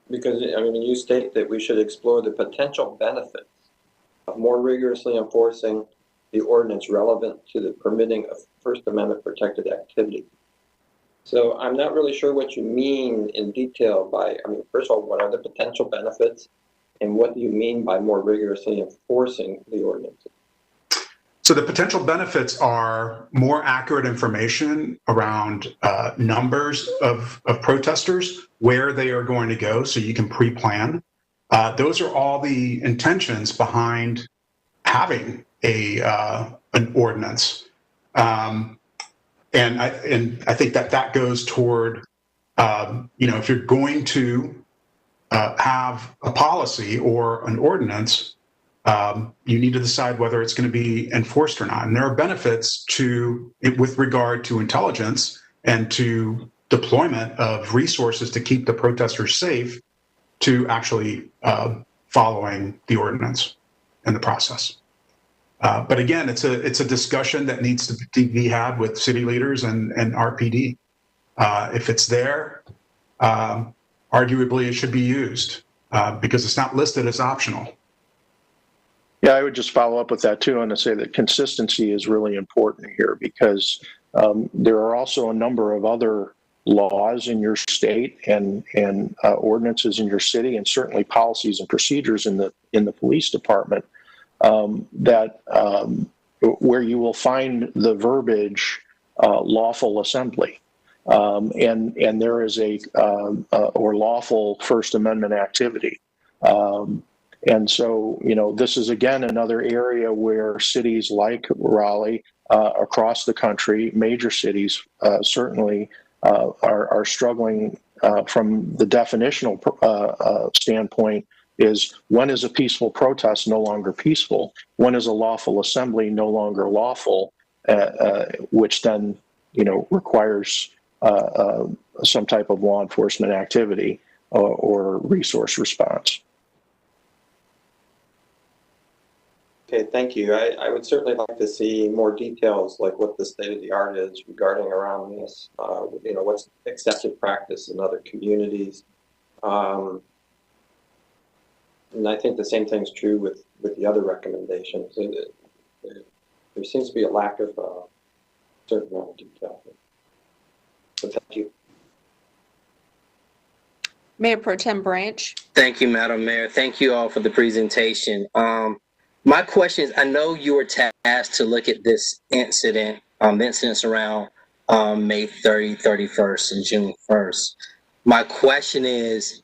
Because, I mean, you state that we should explore the potential benefits of more rigorously enforcing the ordinance relevant to the permitting of First Amendment protected activity. So I'm not really sure what you mean in detail by, I mean, first of all, what are the potential benefits? And what do you mean by more rigorously enforcing the ordinance? So the potential benefits are more accurate information around numbers of protesters, where they are going to go, so you can pre-plan. Those are all the intentions behind having an ordinance. And I think that goes toward, if you're going to have a policy or an ordinance, you need to decide whether it's going to be enforced or not. And there are benefits with regard to intelligence and to deployment of resources to keep the protesters safe to actually following the ordinance and the process. But again, it's a discussion that needs to be had with city leaders and RPD. If it's there, arguably it should be used because it's not listed as optional. Yeah, I would just follow up with that too, and to say that consistency is really important here because there are also a number of other laws in your state and ordinances in your city, and certainly policies and procedures in the police department where you will find the verbiage lawful assembly, and there is or lawful First Amendment activity. And so, this is, again, another area where cities like Raleigh, across the country, major cities, certainly are struggling from the definitional standpoint is when is a peaceful protest no longer peaceful? When is a lawful assembly no longer lawful, which then, requires some type of law enforcement activity or resource response. Okay, thank you. I would certainly like to see more details, like what the state of the art is regarding around this. What's accepted practice in other communities, and I think the same thing's true with the other recommendations. There seems to be a lack of certain amount of detail. So thank you. Mayor Pro Tem Branch. Thank you, Madam Mayor. Thank you all for the presentation. My question is, I know you were tasked to look at this incident, the incidents around May 30, 31st, and June 1st. My question is,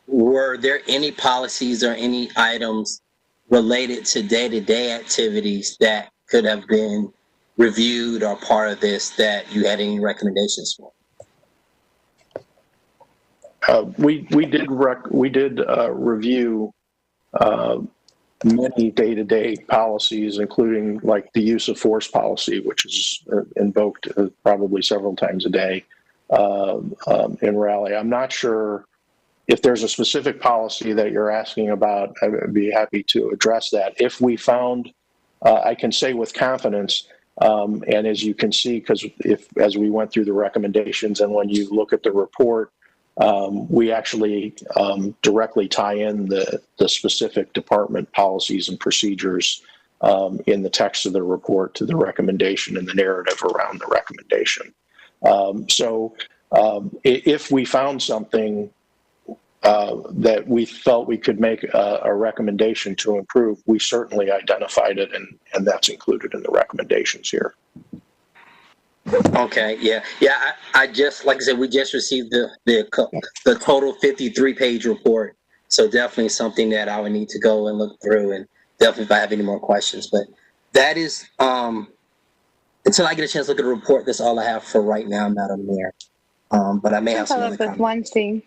were there any policies or any items related to day-to-day activities that could have been reviewed or part of this that you had any recommendations for? We did review many day-to-day policies, including like the use of force policy, which is invoked probably several times a day in Raleigh. I'm not sure if there's a specific policy that you're asking about. I would be happy to address that. If we found, I can say with confidence, and as you can see, because as we went through the recommendations and when you look at the report, we actually directly tie in the specific department policies and procedures in the text of the report to the recommendation and the narrative around the recommendation. So if we found something that we felt we could make a recommendation to improve, we certainly identified it, and that's included in the recommendations here. Okay, yeah. I just, like I said, we just received the total 53-page report, so definitely something that I would need to go and look through, and definitely if I have any more questions. But that is, until I get a chance to look at the report, that's all I have for right now, Madam Mayor. But I may have some other comments. One thing.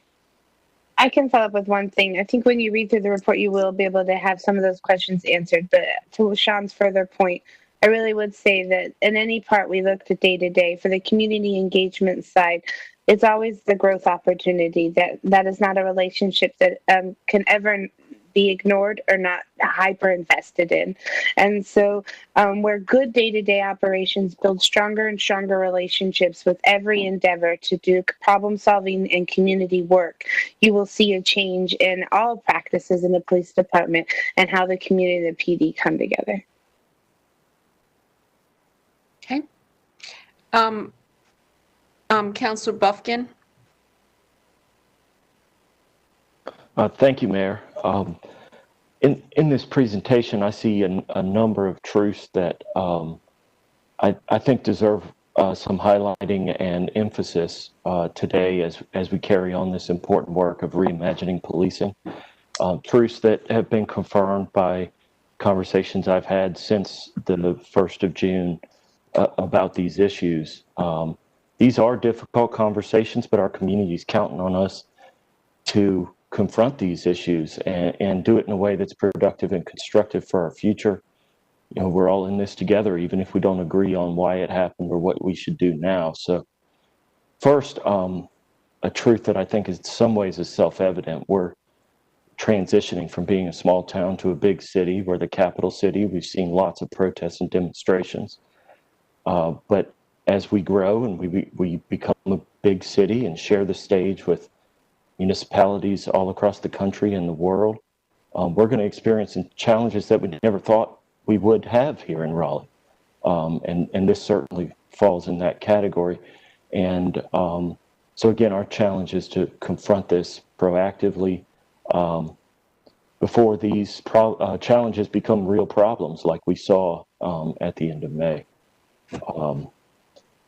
I can follow up with one thing. I think when you read through the report, you will be able to have some of those questions answered. But to Sean's further point, I really would say that in any part we looked at day to day for the community engagement side, it's always the growth opportunity. That is not a relationship that can ever be ignored or not hyper invested in. And so where good day-to-day operations build stronger and stronger relationships with every endeavor to do problem solving and community work, you will see a change in all practices in the police department and how the community and the PD come together. Okay. Councilor Buffkin? Thank you, Mayor. In this presentation, I see a number of truths that I think deserve some highlighting and emphasis today as we carry on this important work of reimagining policing. Truths that have been confirmed by conversations I've had since the 1st of June about these issues. These are difficult conversations, but our community is counting on us to confront these issues and do it in a way that's productive and constructive for our future. You know, we're all in this together, even if we don't agree on why it happened or what we should do now. So first, a truth that I think in some ways is self-evident. We're transitioning from being a small town to a big city. We're the capital city. We've seen lots of protests and demonstrations. But as we grow and we become a big city and share the stage with municipalities all across the country and the world, we're going to experience some challenges that we never thought we would have here in Raleigh. And this certainly falls in that category. And so again, our challenge is to confront this proactively before these challenges become real problems like we saw at the end of May.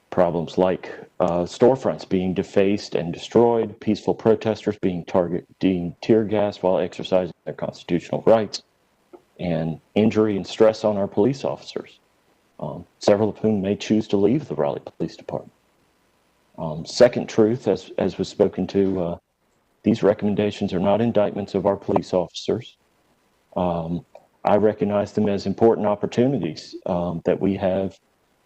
Problems like storefronts being defaced and destroyed, peaceful protesters being tear gassed while exercising their constitutional rights, and injury and stress on our police officers, several of whom may choose to leave the Raleigh Police Department. Second truth, as was spoken to, these recommendations are not indictments of our police officers. I recognize them as important opportunities that we have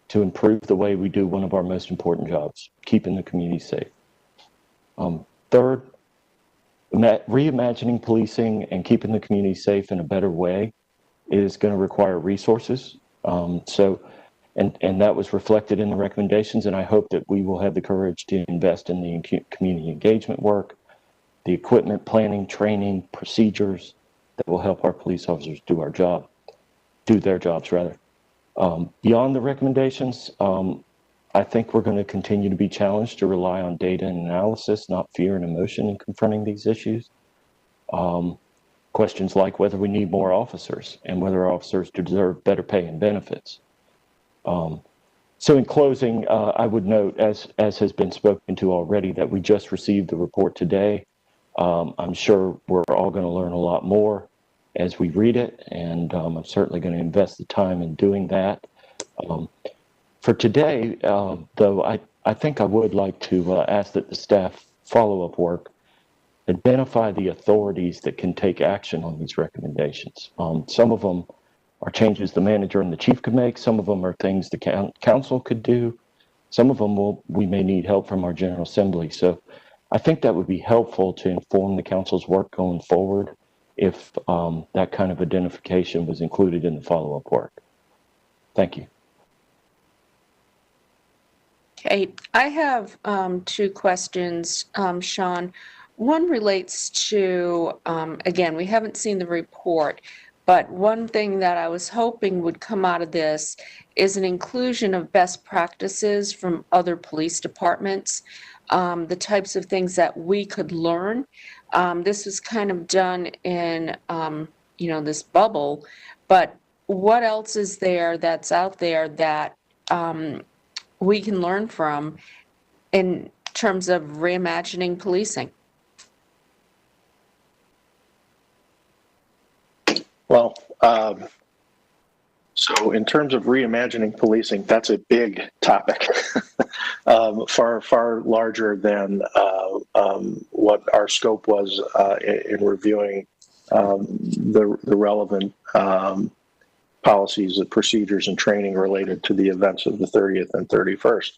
to improve the way we do one of our most important jobs, keeping the community safe. Third, reimagining policing and keeping the community safe in a better way is going to require resources. And that was reflected in the recommendations, and I hope that we will have the courage to invest in the community engagement work, the equipment, planning, training, procedures that will help our police officers do their jobs rather. Beyond the recommendations, I think we're going to continue to be challenged to rely on data and analysis, not fear and emotion in confronting these issues. Questions like whether we need more officers and whether officers deserve better pay and benefits. So in closing, I would note, as has been spoken to already, that we just received the report today. I'm sure we're all going to learn a lot more as we read it, and I'm certainly going to invest the time in doing that. For today, though, I think I would like to ask that the staff follow-up work identify the authorities that can take action on these recommendations. Some of them are changes the manager and the chief could make. Some of them are things the council could do. Some of them we may need help from our General Assembly. So I think that would be helpful to inform the council's work going forward if that kind of identification was included in the follow-up work. Thank you. Okay, I have two questions, Sean. One relates to, again, we haven't seen the report, but one thing that I was hoping would come out of this is an inclusion of best practices from other police departments, the types of things that we could learn. This was kind of done in, this bubble, but what else is there that's out there that we can learn from in terms of reimagining policing? Well, so in terms of reimagining policing, that's a big topic, far larger than what our scope was in reviewing the relevant policies and procedures and training related to the events of the 30th and 31st.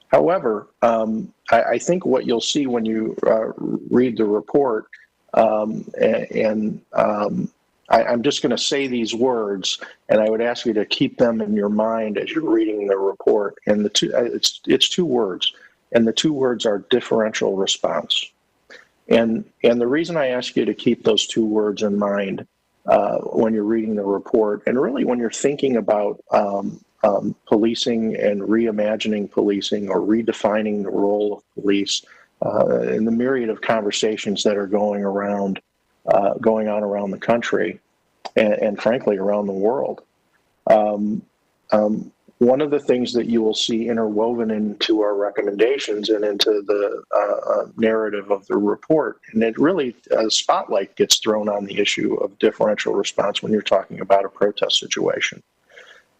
However, I think what you'll see when you read the report, I'm just going to say these words, and I would ask you to keep them in your mind as you're reading the report. And it's two words, and the two words are differential response. And the reason I ask you to keep those two words in mind when you're reading the report, and really when you're thinking about policing and reimagining policing or redefining the role of police, in the myriad of conversations that are going on around the country, and frankly around the world. One of the things that you will see interwoven into our recommendations and into the narrative of the report, and it really, a spotlight gets thrown on the issue of differential response when you're talking about a protest situation.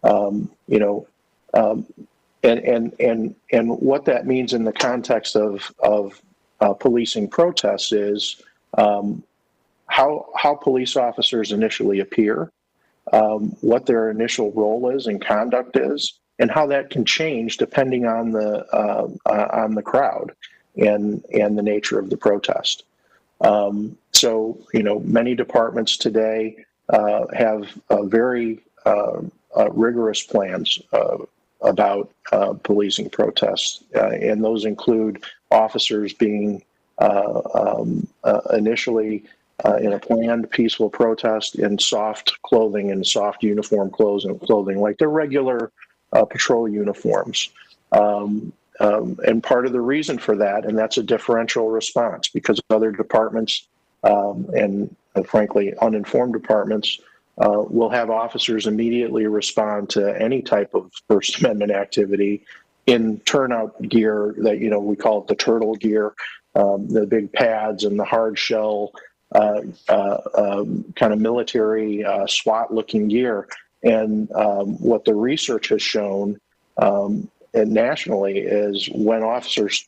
And what that means in the context of policing protests is how police officers initially appear, what their initial role is and conduct is, and how that can change depending on the crowd and the nature of the protest. So many departments today have very rigorous plans about policing protests, and those include officers being initially in a planned peaceful protest in soft clothing and soft uniform clothing, like their regular patrol uniforms. And part of the reason for that, and that's a differential response, because other departments and frankly uninformed departments will have officers immediately respond to any type of First Amendment activity in turnout gear that, we call it the turtle gear, the big pads and the hard shell kind of military SWAT looking gear. And what the research has shown and nationally is when officers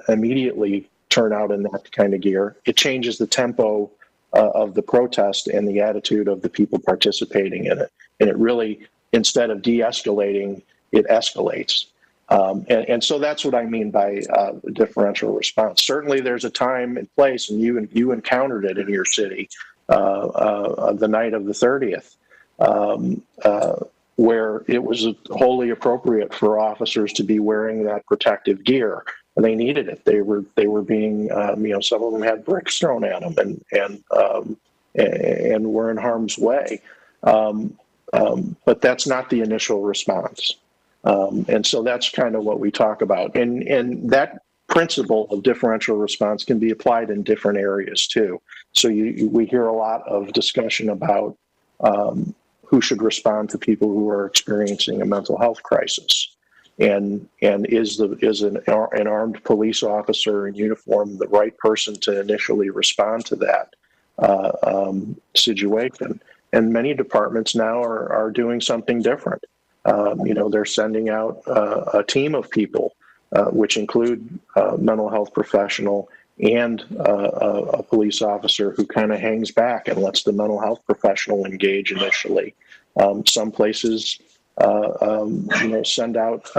immediately turn out in that kind of gear, it changes the tempo of the protest and the attitude of the people participating in it. And it really, instead of de-escalating, it escalates. And so that's what I mean by differential response. Certainly there's a time and place, and you encountered it in your city the night of the 30th, where it was wholly appropriate for officers to be wearing that protective gear. And they needed it. They were being, some of them had bricks thrown at them and were in harm's way. But that's not the initial response. And so that's kind of what we talk about. And that principle of differential response can be applied in different areas too. So we hear a lot of discussion about who should respond to people who are experiencing a mental health crisis. And is an armed police officer in uniform the right person to initially respond to that situation? And many departments now are doing something different. They're sending out a team of people, which include a mental health professional and a police officer who kind of hangs back and lets the mental health professional engage initially. Some places send out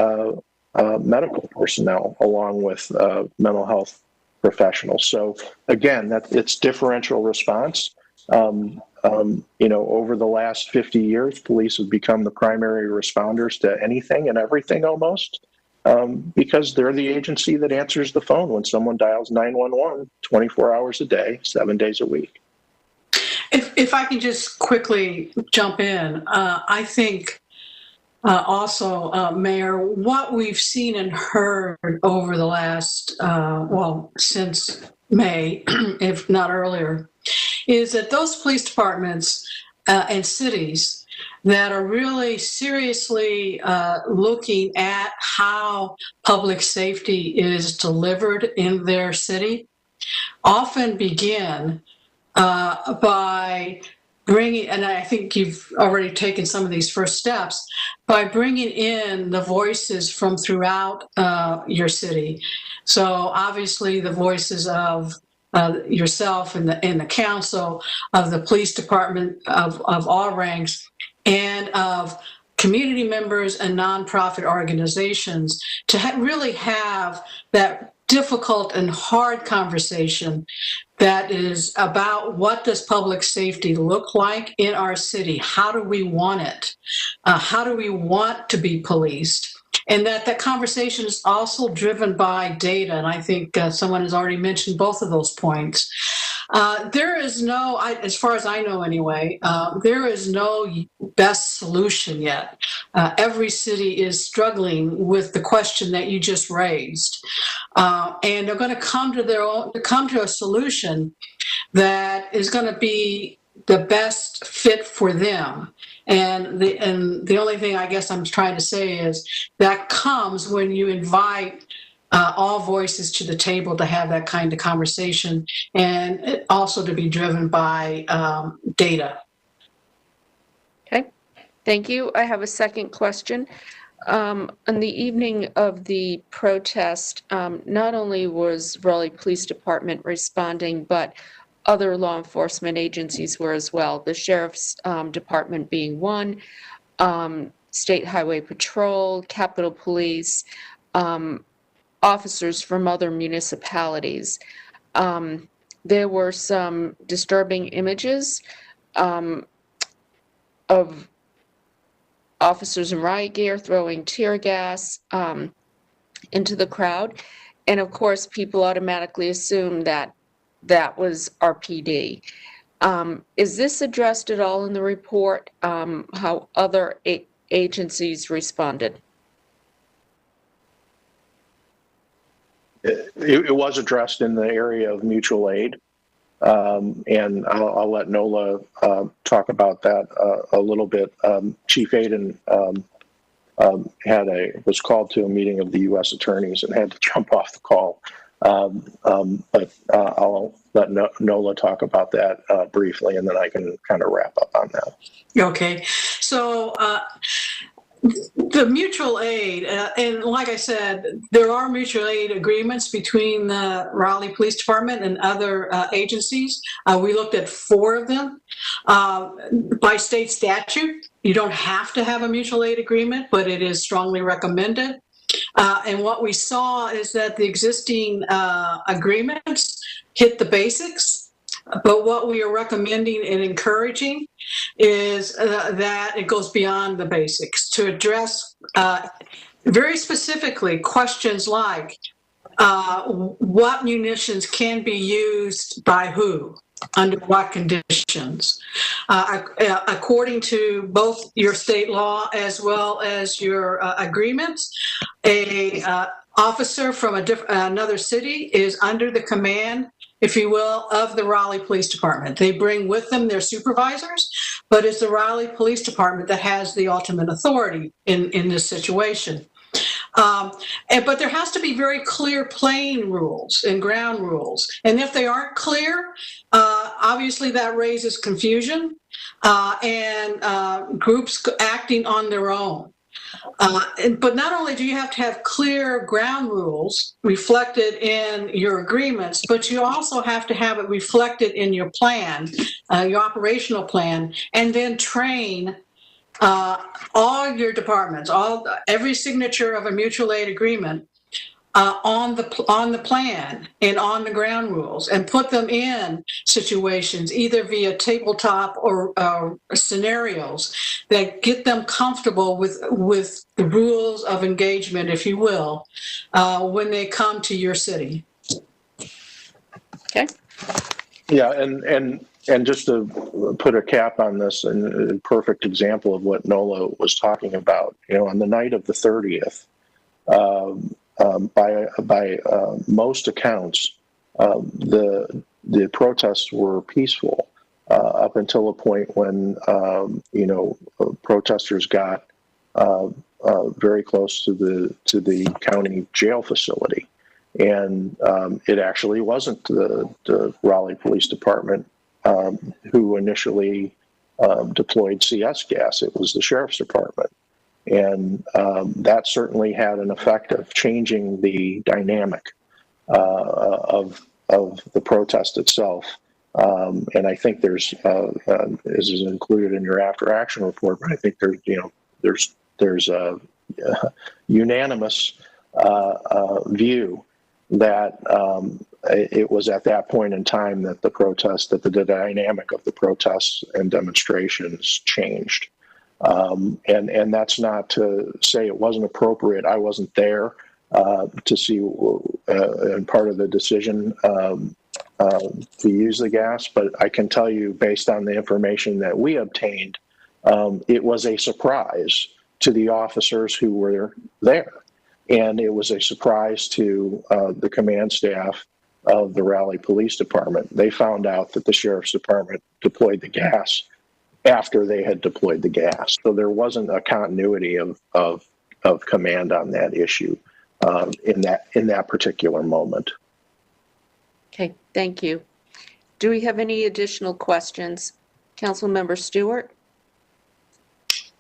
medical personnel along with mental health professionals. So again, it's differential response. Over the last 50 years, police have become the primary responders to anything and everything almost, because they're the agency that answers the phone when someone dials 911 24 hours a day, 7 days a week. If I can just quickly jump in, I think also, Mayor, what we've seen and heard over the last, since May, if not earlier, is that those police departments and cities that are really seriously looking at how public safety is delivered in their city often begin by bringing, and I think you've already taken some of these first steps, by bringing in the voices from throughout your city. So obviously the voices of yourself and the council, of the police department, of all ranks, and of community members and nonprofit organizations to really have that difficult and hard conversation that is about what does public safety look like in our city? How do we want it? How do we want to be policed? And that conversation is also driven by data. And I think someone has already mentioned both of those points. There is no, as far as I know anyway, there is no best solution yet. Every city is struggling with the question that you just raised. And they're going to come to a solution that is going to be the best fit for them. And the only thing I guess I'm trying to say is that comes when you invite all voices to the table to have that kind of conversation, and also to be driven by data. Okay, thank you. I have a second question. On the evening of the protest, not only was Raleigh Police Department responding, but other law enforcement agencies were as well. The Sheriff's Department being one, State Highway Patrol, Capitol Police, officers from other municipalities. There were some disturbing images of officers in riot gear throwing tear gas into the crowd. And of course, people automatically assume that that was RPD. Is this addressed at all in the report, how other agencies responded? It was addressed in the area of mutual aid. And I'll let Nola talk about that a little bit. Chief Aiden was called to a meeting of the U.S. attorneys and had to jump off the call. But I'll let Nola talk about that briefly, and then I can kind of wrap up on that. Okay, so the mutual aid, and like I said, there are mutual aid agreements between the Raleigh Police Department and other agencies. We looked at 4 of them. By state statute, you don't have to have a mutual aid agreement, but it is strongly recommended. And what we saw is that the existing agreements hit the basics. But what we are recommending and encouraging is that it goes beyond the basics to address very specifically questions like what munitions can be used by who, under what conditions. According to both your state law as well as your agreements, a officer from another city is under the command, if you will, of the Raleigh Police Department. They bring with them their supervisors, but it's the Raleigh Police Department that has the ultimate authority in this situation. But there has to be very clear plane rules and ground rules. And if they aren't clear, obviously that raises confusion and groups acting on their own. But not only do you have to have clear ground rules reflected in your agreements, but you also have to have it reflected in your plan, your operational plan, and then train all your departments, every signature of a mutual aid agreement on the plan and on the ground rules, and put them in situations either via tabletop or scenarios that get them comfortable with the rules of engagement, if you will, when they come to your city. Okay. Yeah, and just to put a cap on this, and a perfect example of what Nola was talking about, on the night of the 30th, by most accounts, the protests were peaceful up until a point when protesters got very close to the county jail facility, and it actually wasn't the Raleigh Police Department who initially deployed CS gas. It was the sheriff's department. And that certainly had an effect of changing the dynamic of the protest itself. And I think there's, as is included in your after action report, but I think there's a unanimous view that it was at that point in time that the dynamic of the protests and demonstrations changed. And that's not to say it wasn't appropriate. I wasn't there to see, and part of the decision to use the gas, but I can tell you based on the information that we obtained, it was a surprise to the officers who were there. And it was a surprise to the command staff of the Raleigh Police Department. They found out that the Sheriff's Department deployed the gas after they had deployed the gas. So there wasn't a continuity of command on that issue in that particular moment. Okay, thank you. Do we have any additional questions? Councilmember Stewart?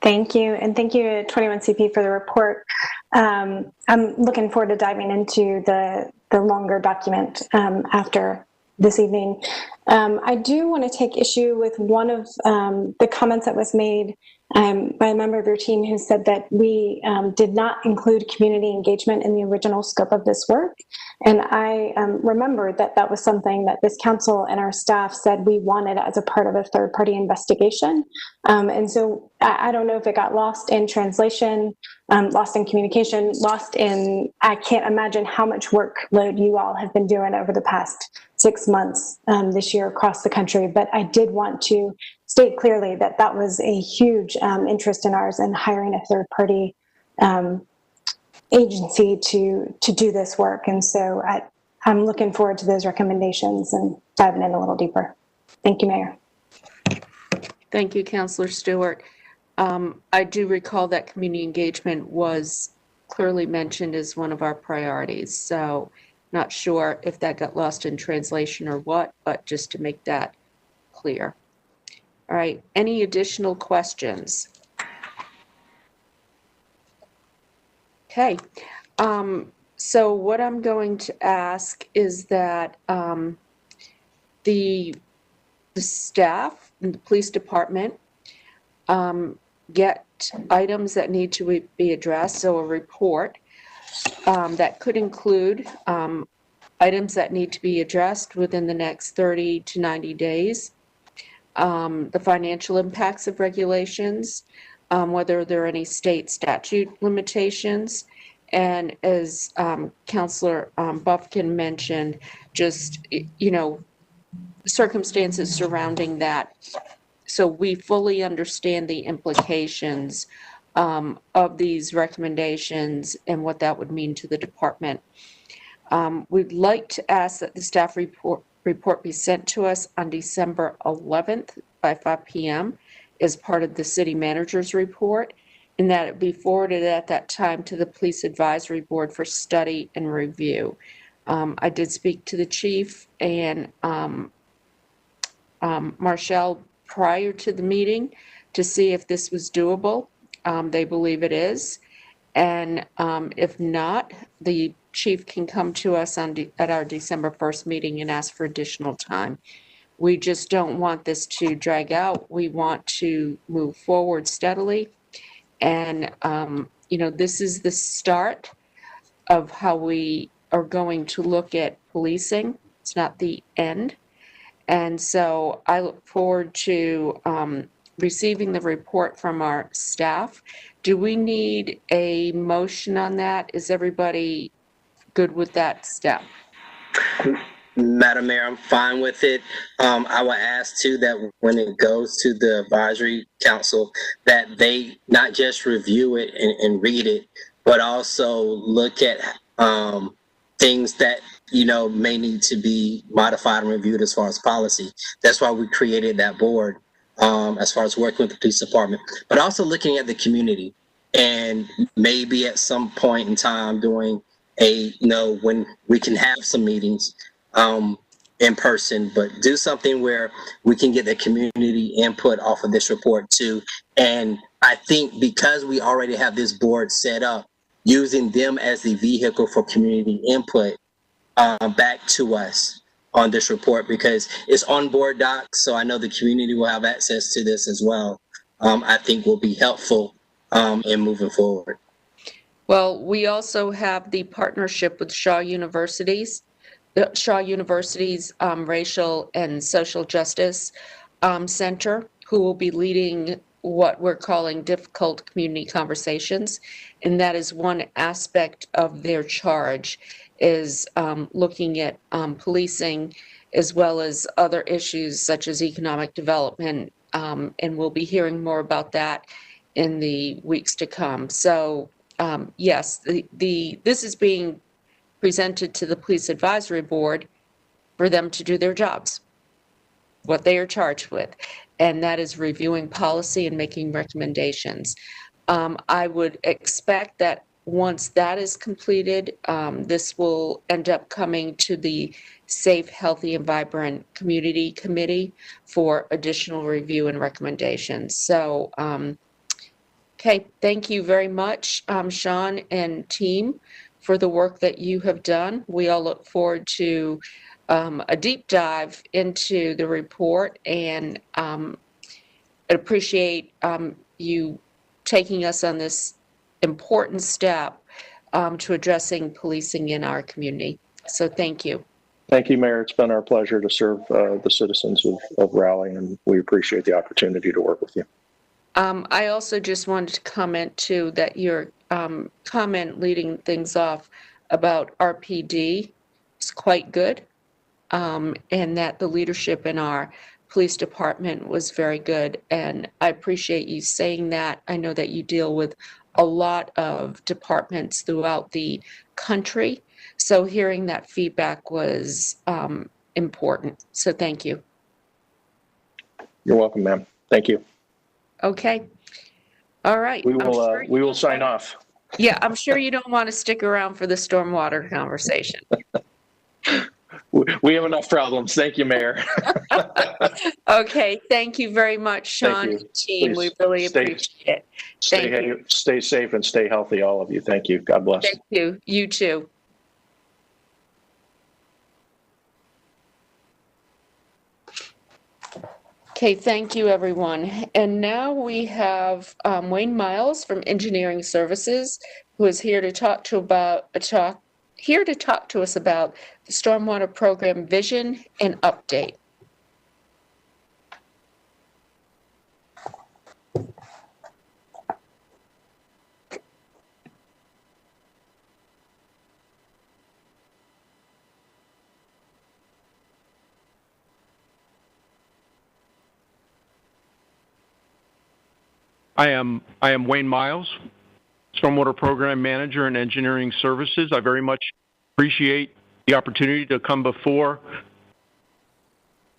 Thank you, and thank you to 21CP for the report. I'm looking forward to diving into the longer document after this evening. I do want to take issue with one of the comments that was made by a member of your team who said that we did not include community engagement in the original scope of this work. And I remember that that was something that this council and our staff said we wanted as a part of a third-party investigation. And so I don't know if it got lost in translation, lost in communication, lost in, I can't imagine how much workload you all have been doing over the past 6 months this year across the country. But I did want to state clearly that that was a huge interest in ours in hiring a third-party agency to do this work. And so I'm looking forward to those recommendations and diving in a little deeper. Thank you, Mayor. Thank you, Councilor Stewart. I do recall that community engagement was clearly mentioned as one of our priorities. So not sure if that got lost in translation or what, but just to make that clear. All right, any additional questions? Okay, so what I'm going to ask is that the staff and the police department get items that need to be addressed, so a report that could include items that need to be addressed within the next 30 to 90 days, the financial impacts of regulations, whether there are any state statute limitations, and as Councilor Buffkin mentioned, just, circumstances surrounding that. So we fully understand the implications of these recommendations and what that would mean to the department. We'd like to ask that the staff report be sent to us on December 11th by 5 p.m. as part of the city manager's report, and that it be forwarded at that time to the police advisory board for study and review. I did speak to the chief and Marshall prior to the meeting to see if this was doable. They believe it is. And if not, the chief can come to us at our December 1st meeting and ask for additional time. We just don't want this to drag out. We want to move forward steadily. And, this is the start of how we are going to look at policing. It's not the end. And so I look forward to receiving the report from our staff. Do we need a motion on that? Is everybody good with that step? Madam Mayor, I'm fine with it. I will ask too that when it goes to the advisory council, that they not just review it and read it, but also look at things that may need to be modified and reviewed as far as policy. That's why we created that board, as far as working with the police department, but also looking at the community and maybe at some point in time doing when we can have some meetings, in person, but do something where we can get the community input off of this report too. And I think because we already have this board set up, using them as the vehicle for community input back to us on this report, because it's on board docs, so I know the community will have access to this as well. I think will be helpful in moving forward. Well, we also have the partnership with Shaw University's Racial and Social Justice Center, who will be leading what we're calling difficult community conversations. And that is one aspect of their charge, is looking at policing as well as other issues such as economic development. And we'll be hearing more about that in the weeks to come. So yes, this is being presented to the Police Advisory Board for them to do their jobs, what they are charged with, and that is reviewing policy and making recommendations. I would expect that once that is completed, this will end up coming to the Safe, Healthy, and Vibrant Community Committee for additional review and recommendations. So, okay, thank you very much, Sean and team, for the work that you have done. We all look forward to a deep dive into the report, and appreciate you taking us on this important step to addressing policing in our community. So thank you. Thank you, Mayor. It's been our pleasure to serve the citizens of Raleigh, and we appreciate the opportunity to work with you. I also just wanted to comment too that your comment leading things off about RPD is quite good, and that the leadership in our police department was very good. And I appreciate you saying that. I know that you deal with a lot of departments throughout the country, so hearing that feedback was important. So thank you. You're welcome, ma'am. Thank you. Okay. All right. We will sign off. Yeah, I'm sure you don't want to stick around for the stormwater conversation. We have enough problems. Thank you, Mayor. Okay. Thank you very much, Sean you. and team. Please We really appreciate it. Thank you. Stay safe and stay healthy, all of you. Thank you. God bless. Thank you. You too. Okay, thank you, everyone. And now we have Wayne Miles from Engineering Services, who is here to talk to us about the Stormwater Program vision and update. I am Wayne Miles, Stormwater Program Manager in Engineering Services. I very much appreciate the opportunity to come before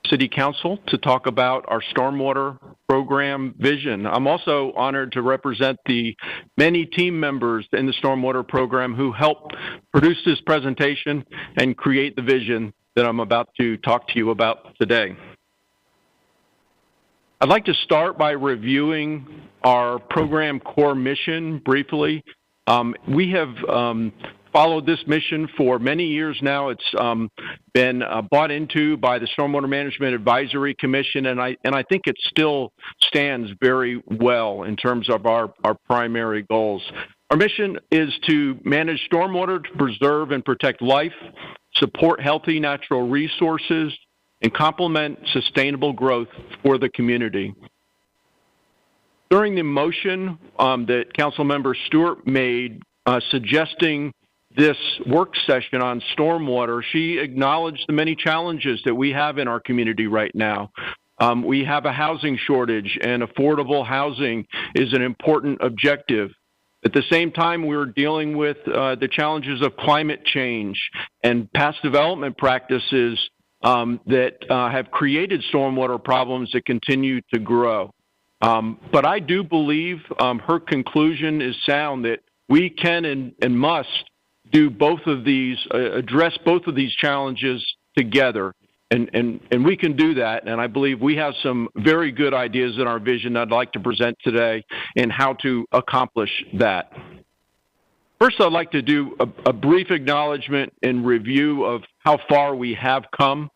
City Council to talk about our Stormwater Program vision. I'm also honored to represent the many team members in the Stormwater Program who helped produce this presentation and create the vision that I'm about to talk to you about today. I'd like to start by reviewing our program core mission briefly. We have followed this mission for many years now. It's been bought into by the Stormwater Management Advisory Commission, and I think it still stands very well in terms of our primary goals. Our mission is to manage stormwater to preserve and protect life, support healthy natural resources, and complement sustainable growth for the community. During the motion that Councilmember Stewart made suggesting this work session on stormwater, she acknowledged the many challenges that we have in our community right now. We have a housing shortage, and affordable housing is an important objective. At the same time, we're dealing with the challenges of climate change and past development practices that have created stormwater problems that continue to grow. But I do believe her conclusion is sound, that we can and must do both of these, address both of these challenges together. And we can do that. And I believe we have some very good ideas in our vision I'd like to present today in how to accomplish that. First, I'd like to do a brief acknowledgement and review of how far we have come.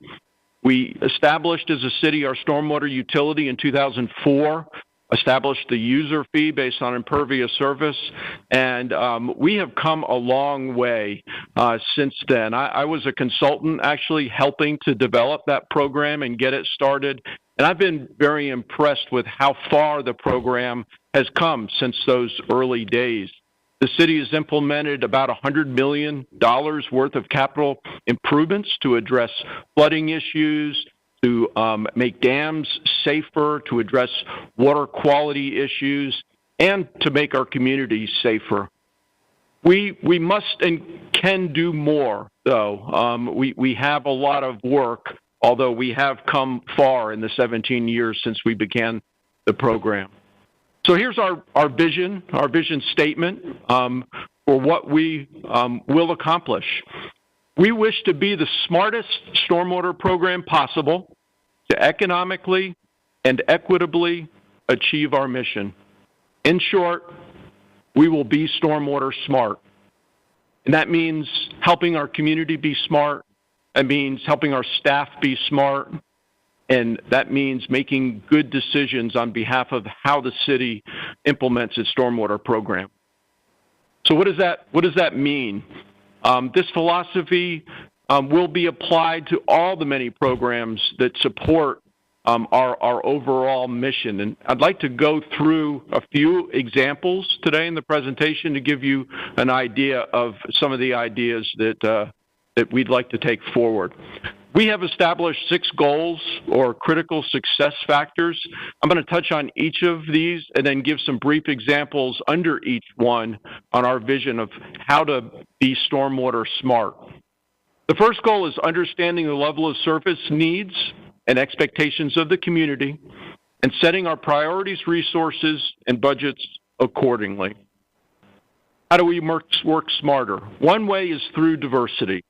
We established as a city our stormwater utility in 2004, established the user fee based on impervious surface, and we have come a long way since then. I was a consultant actually helping to develop that program and get it started, and I've been very impressed with how far the program has come since those early days. The city has implemented about $100 million worth of capital improvements to address flooding issues, to make dams safer, to address water quality issues, and to make our communities safer. We must and can do more, though. We have a lot of work, although we have come far in the 17 years since we began the program. So here's our vision statement for what we will accomplish. We wish to be the smartest stormwater program possible to economically and equitably achieve our mission. In short, we will be stormwater smart. And that means helping our community be smart. That means helping our staff be smart. And that means making good decisions on behalf of how the city implements its stormwater program. So what does that mean? This philosophy will be applied to all the many programs that support our overall mission. And I'd like to go through a few examples today in the presentation to give you an idea of some of the ideas that we'd like to take forward. We have established 6 goals or critical success factors. I'm going to touch on each of these and then give some brief examples under each one on our vision of how to be stormwater smart. The first goal is understanding the level of surface needs and expectations of the community and setting our priorities, resources, and budgets accordingly. How do we work smarter? One way is through diversity.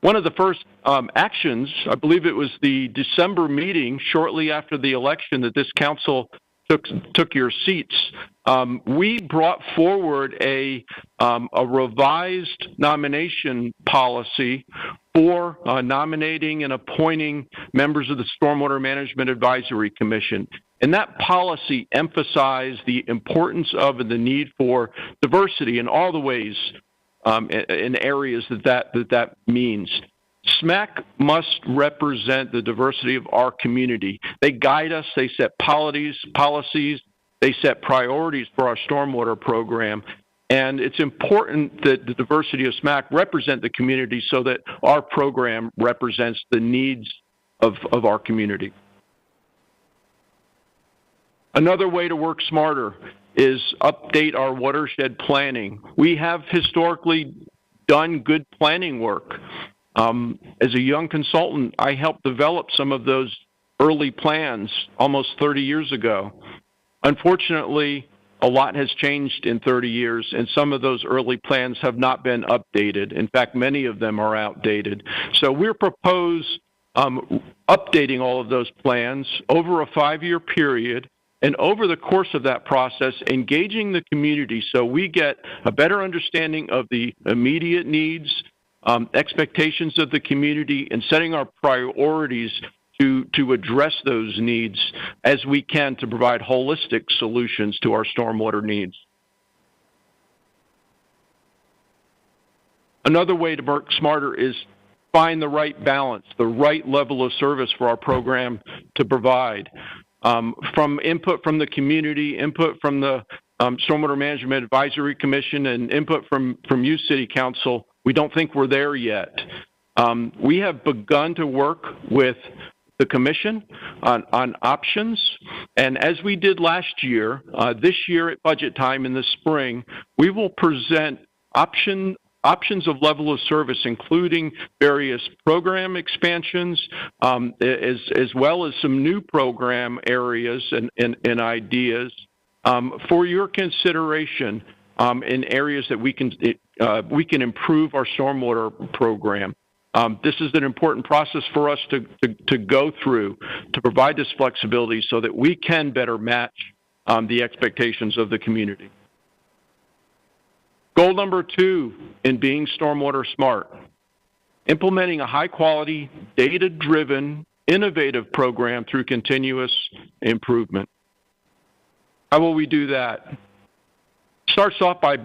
One of the first actions, I believe it was the December meeting shortly after the election that this council took your seats, we brought forward a revised nomination policy for nominating and appointing members of the Stormwater Management Advisory Commission. And that policy emphasized the importance of and the need for diversity in all the ways in areas that means. SMAC must represent the diversity of our community. They guide us, they set policies, they set priorities for our stormwater program, and it's important that the diversity of SMAC represent the community so that our program represents the needs of our community. Another way to work smarter is update our watershed planning. We have historically done good planning work. As a young consultant, I helped develop some of those early plans almost 30 years ago. Unfortunately, a lot has changed in 30 years, and some of those early plans have not been updated. In fact, many of them are outdated. So we're proposed updating all of those plans over a 5-year period, and over the course of that process, engaging the community so we get a better understanding of the immediate needs, expectations of the community, and setting our priorities to address those needs as we can to provide holistic solutions to our stormwater needs. Another way to work smarter is find the right balance, the right level of service for our program to provide. From input from the community, input from the Stormwater Management Advisory Commission, and input from you, City Council, we don't think we're there yet. We have begun to work with the Commission on options, and as we did last year, this year at budget time in the spring, we will present options of level of service, including various program expansions, as well as some new program areas and ideas for your consideration in areas that we can improve our stormwater program. This is an important process for us to go through to provide this flexibility so that we can better match the expectations of the community. Goal number 2 in being stormwater smart, implementing a high-quality, data-driven, innovative program through continuous improvement. How will we do that? Starts off by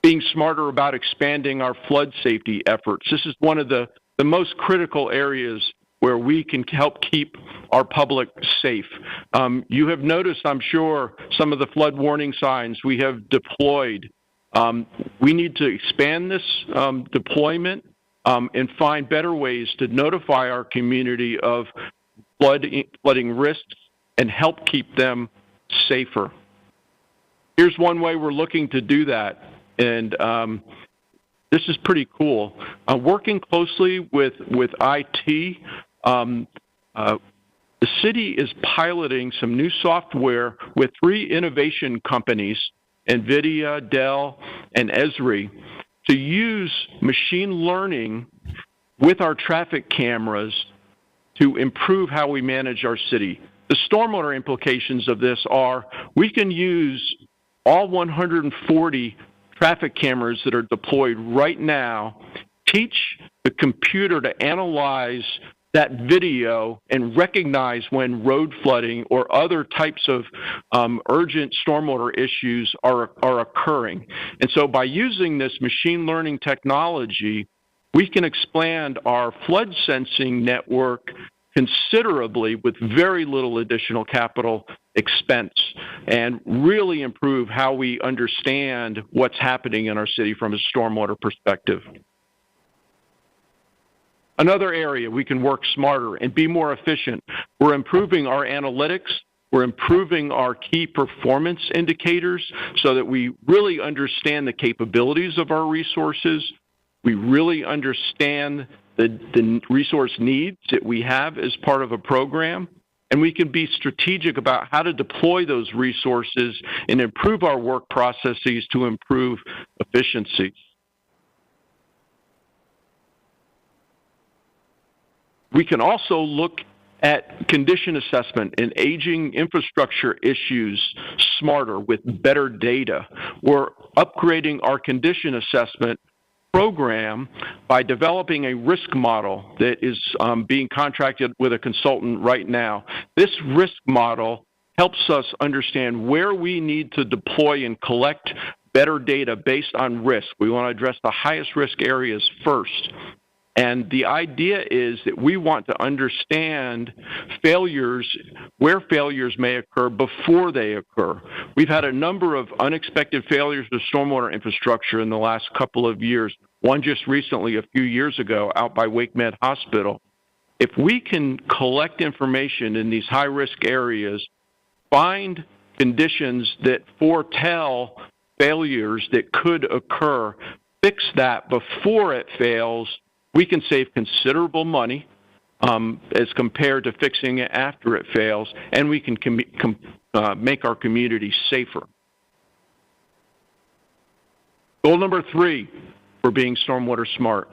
being smarter about expanding our flood safety efforts. This is one of the most critical areas where we can help keep our public safe. You have noticed, I'm sure, some of the flood warning signs we have deployed. We need to expand this deployment and find better ways to notify our community of flooding risks and help keep them safer. Here's one way we're looking to do that, and this is pretty cool. Working closely with IT, the city is piloting some new software with 3 innovation companies, NVIDIA, Dell, and Esri, to use machine learning with our traffic cameras to improve how we manage our city. The stormwater implications of this are we can use all 140 traffic cameras that are deployed right now, teach the computer to analyze that video and recognize when road flooding or other types of urgent stormwater issues are occurring. And so by using this machine learning technology, we can expand our flood sensing network considerably with very little additional capital expense and really improve how we understand what's happening in our city from a stormwater perspective. Another area we can work smarter and be more efficient. We're improving our analytics. We're improving our key performance indicators so that we really understand the capabilities of our resources. We really understand the resource needs that we have as part of a program, and we can be strategic about how to deploy those resources and improve our work processes to improve efficiency. We can also look at condition assessment and aging infrastructure issues smarter with better data. We're upgrading our condition assessment program by developing a risk model that is being contracted with a consultant right now. This risk model helps us understand where we need to deploy and collect better data based on risk. We want to address the highest risk areas first. And the idea is that we want to understand failures, where failures may occur before they occur. We've had a number of unexpected failures of stormwater infrastructure in the last couple of years. One just recently, a few years ago, out by WakeMed Hospital. If we can collect information in these high-risk areas, find conditions that foretell failures that could occur, fix that before it fails, we can save considerable money as compared to fixing it after it fails, and we can make our community safer. Goal number 3 for being stormwater smart,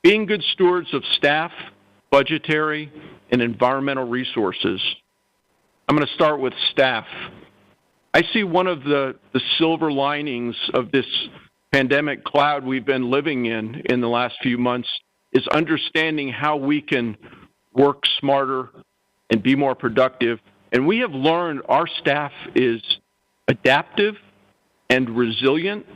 being good stewards of staff, budgetary, and environmental resources. I'm going to start with staff. I see one of the silver linings of this pandemic cloud we've been living in the last few months is understanding how we can work smarter and be more productive. And we have learned our staff is adaptive and resilient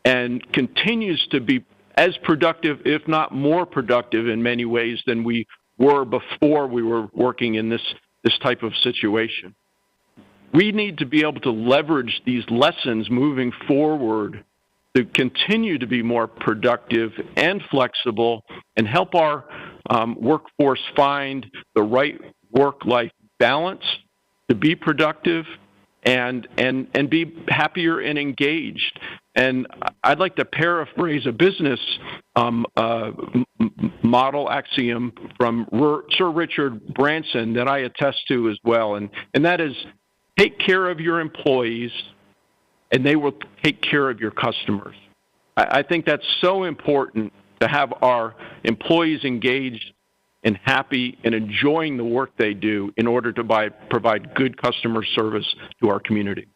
and continues to be as productive, if not more productive in many ways than we were before we were working in this type of situation. We need to be able to leverage these lessons moving forward to continue to be more productive and flexible and help our workforce find the right work-life balance to be productive and be happier and engaged. And I'd like to paraphrase a business model axiom from Sir Richard Branson that I attest to as well, and that is take care of your employees and they will take care of your customers. I think that's so important to have our employees engaged and happy and enjoying the work they do in order to provide good customer service to our community.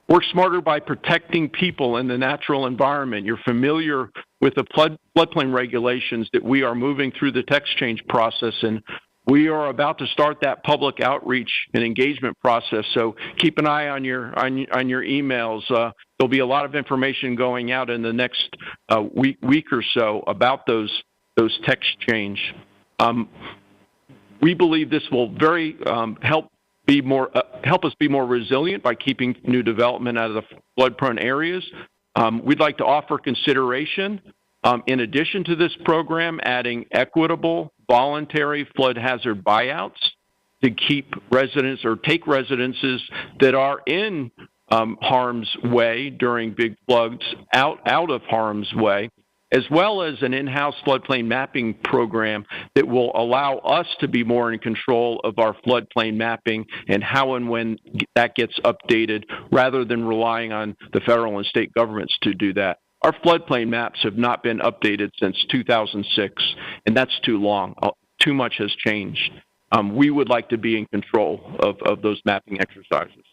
Work smarter by protecting people in the natural environment. You're familiar with the floodplain regulations that we are moving through the text change process, and we are about to start that public outreach and engagement process. So keep an eye on your emails. There'll be a lot of information going out in the next week or so about those text change. We believe this will help us be more resilient by keeping new development out of the flood-prone areas. We'd like to offer consideration, in addition to this program, adding equitable, voluntary flood hazard buyouts to keep residents or take residences that are in harm's way during big floods out of harm's way, as well as an in-house floodplain mapping program that will allow us to be more in control of our floodplain mapping and how and when that gets updated, rather than relying on the federal and state governments to do that. Our floodplain maps have not been updated since 2006, and that's too long. Too much has changed. We would like to be in control of those mapping exercises.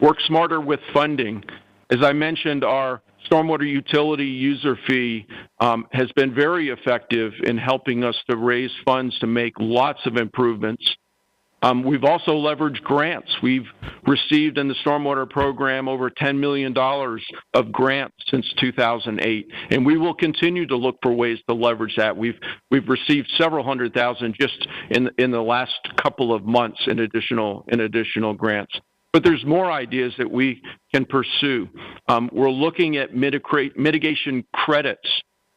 Work smarter with funding. As I mentioned, our stormwater utility user fee has been very effective in helping us to raise funds to make lots of improvements. We've also leveraged grants. We've received in the stormwater program over $10 million of grants since 2008, and we will continue to look for ways to leverage that. We've received several hundred thousand just in the last couple of months in additional grants. But there's more ideas that we can pursue. We're looking at mitigation credits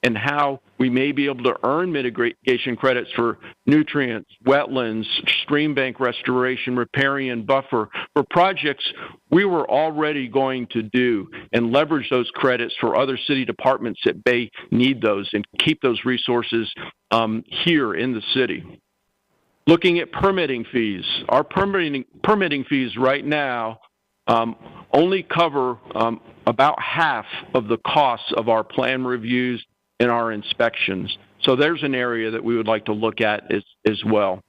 and how we may be able to earn mitigation credits for nutrients, wetlands, stream bank restoration, riparian buffer, for projects we were already going to do, and leverage those credits for other city departments that may need those and keep those resources here in the city. Looking at permitting fees. Our permitting fees right now only cover about half of the costs of our plan reviews and our inspections. So there's an area that we would like to look at as well.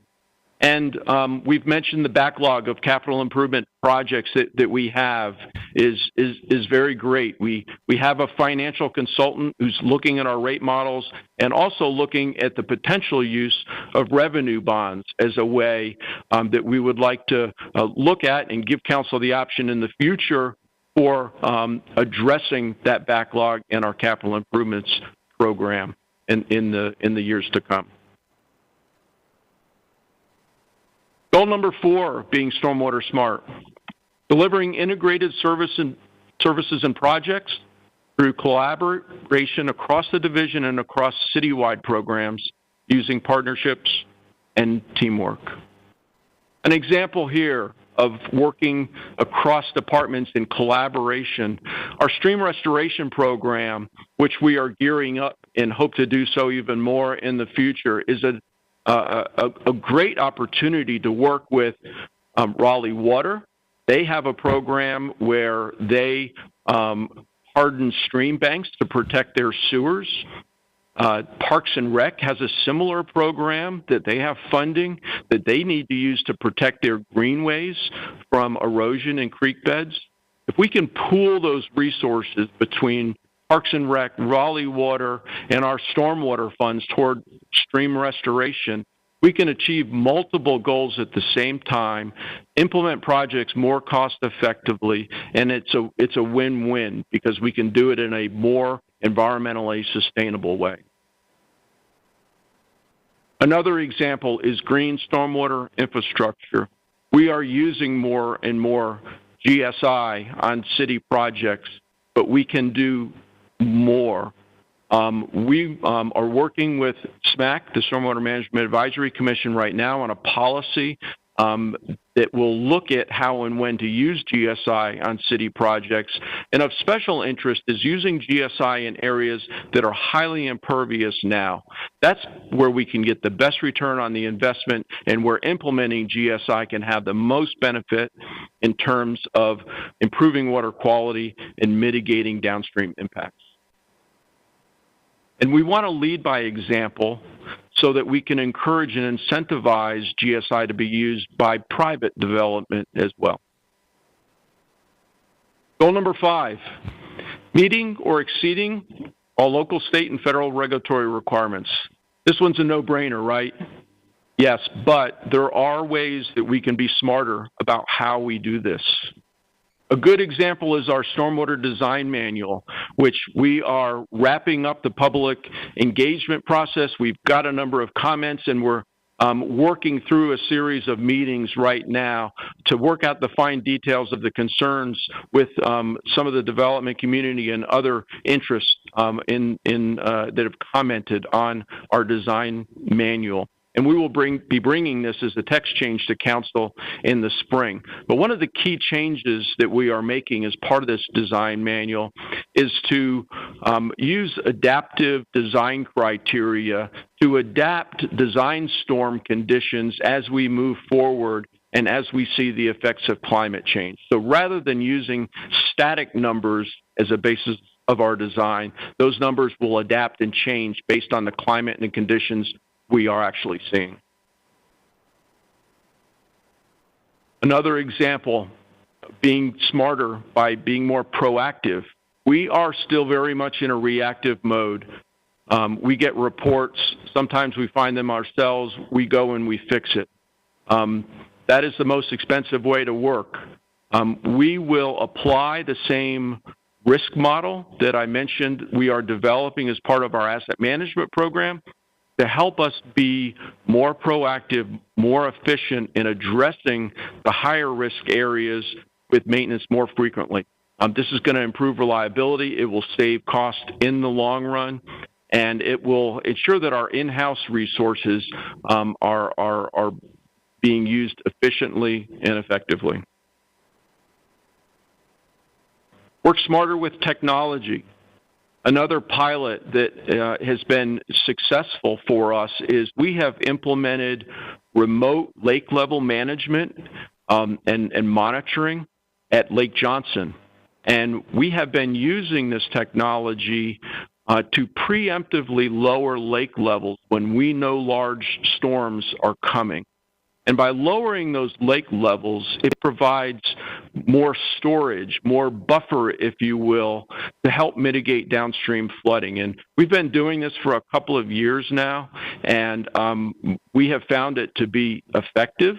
And we've mentioned the backlog of capital improvement projects that we have is very great. We have a financial consultant who's looking at our rate models and also looking at the potential use of revenue bonds as a way that we would like to look at and give council the option in the future for addressing that backlog in our capital improvements program in the years to come. Goal number 4, being stormwater smart. Delivering integrated services and projects through collaboration across the division and across citywide programs using partnerships and teamwork. An example here of working across departments in collaboration, our stream restoration program, which we are gearing up and hope to do so even more in the future, is a great opportunity to work with Raleigh Water. They have a program where they harden stream banks to protect their sewers. Parks and Rec has a similar program that they have funding that they need to use to protect their greenways from erosion in creek beds. If we can pool those resources between Parks and Rec, Raleigh Water, and our stormwater funds toward stream restoration, we can achieve multiple goals at the same time, implement projects more cost effectively, and it's a win-win because we can do it in a more environmentally sustainable way. Another example is green stormwater infrastructure. We are using more and more GSI on city projects, but we can do more. We are working with SMAC, the Stormwater Management Advisory Commission, right now on a policy that will look at how and when to use GSI on city projects. And of special interest is using GSI in areas that are highly impervious now. That's where we can get the best return on the investment and where implementing GSI can have the most benefit in terms of improving water quality and mitigating downstream impacts. And we want to lead by example so that we can encourage and incentivize GSI to be used by private development as well. Goal number 5, meeting or exceeding all local, state, and federal regulatory requirements. This one's a no-brainer, right? Yes, but there are ways that we can be smarter about how we do this. A good example is our stormwater design manual, which we are wrapping up the public engagement process. We've got a number of comments, and we're working through a series of meetings right now to work out the fine details of the concerns with some of the development community and other interests that have commented on our design manual. And we will be bringing this as a text change to council in the spring. But one of the key changes that we are making as part of this design manual is to use adaptive design criteria to adapt design storm conditions as we move forward and as we see the effects of climate change. So rather than using static numbers as a basis of our design, those numbers will adapt and change based on the climate and the conditions we are actually seeing. Another example, being smarter by being more proactive. We are still very much in a reactive mode. We get reports, sometimes we find them ourselves, we go and we fix it. That is the most expensive way to work. We will apply the same risk model that I mentioned we are developing as part of our asset management program to help us be more proactive, more efficient in addressing the higher risk areas with maintenance more frequently. This is going to improve reliability, it will save cost in the long run, and it will ensure that our in-house resources are being used efficiently and effectively. Work smarter with technology. Another pilot that has been successful for us is we have implemented remote lake level management and monitoring at Lake Johnson. And we have been using this technology to preemptively lower lake levels when we know large storms are coming. And by lowering those lake levels, it provides more storage, more buffer, if you will, to help mitigate downstream flooding. And we've been doing this for a couple of years now, and we have found it to be effective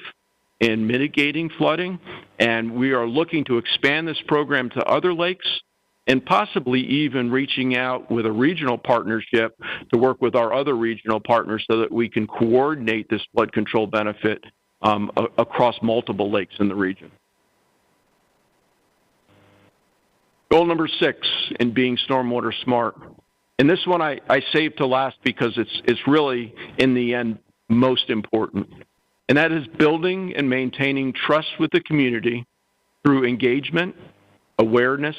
in mitigating flooding. And we are looking to expand this program to other lakes and possibly even reaching out with a regional partnership to work with our other regional partners so that we can coordinate this flood control benefit across multiple lakes in the region. Goal number 6 in being stormwater smart. And this one I saved to last because it's really, in the end, most important. And that is building and maintaining trust with the community through engagement, awareness,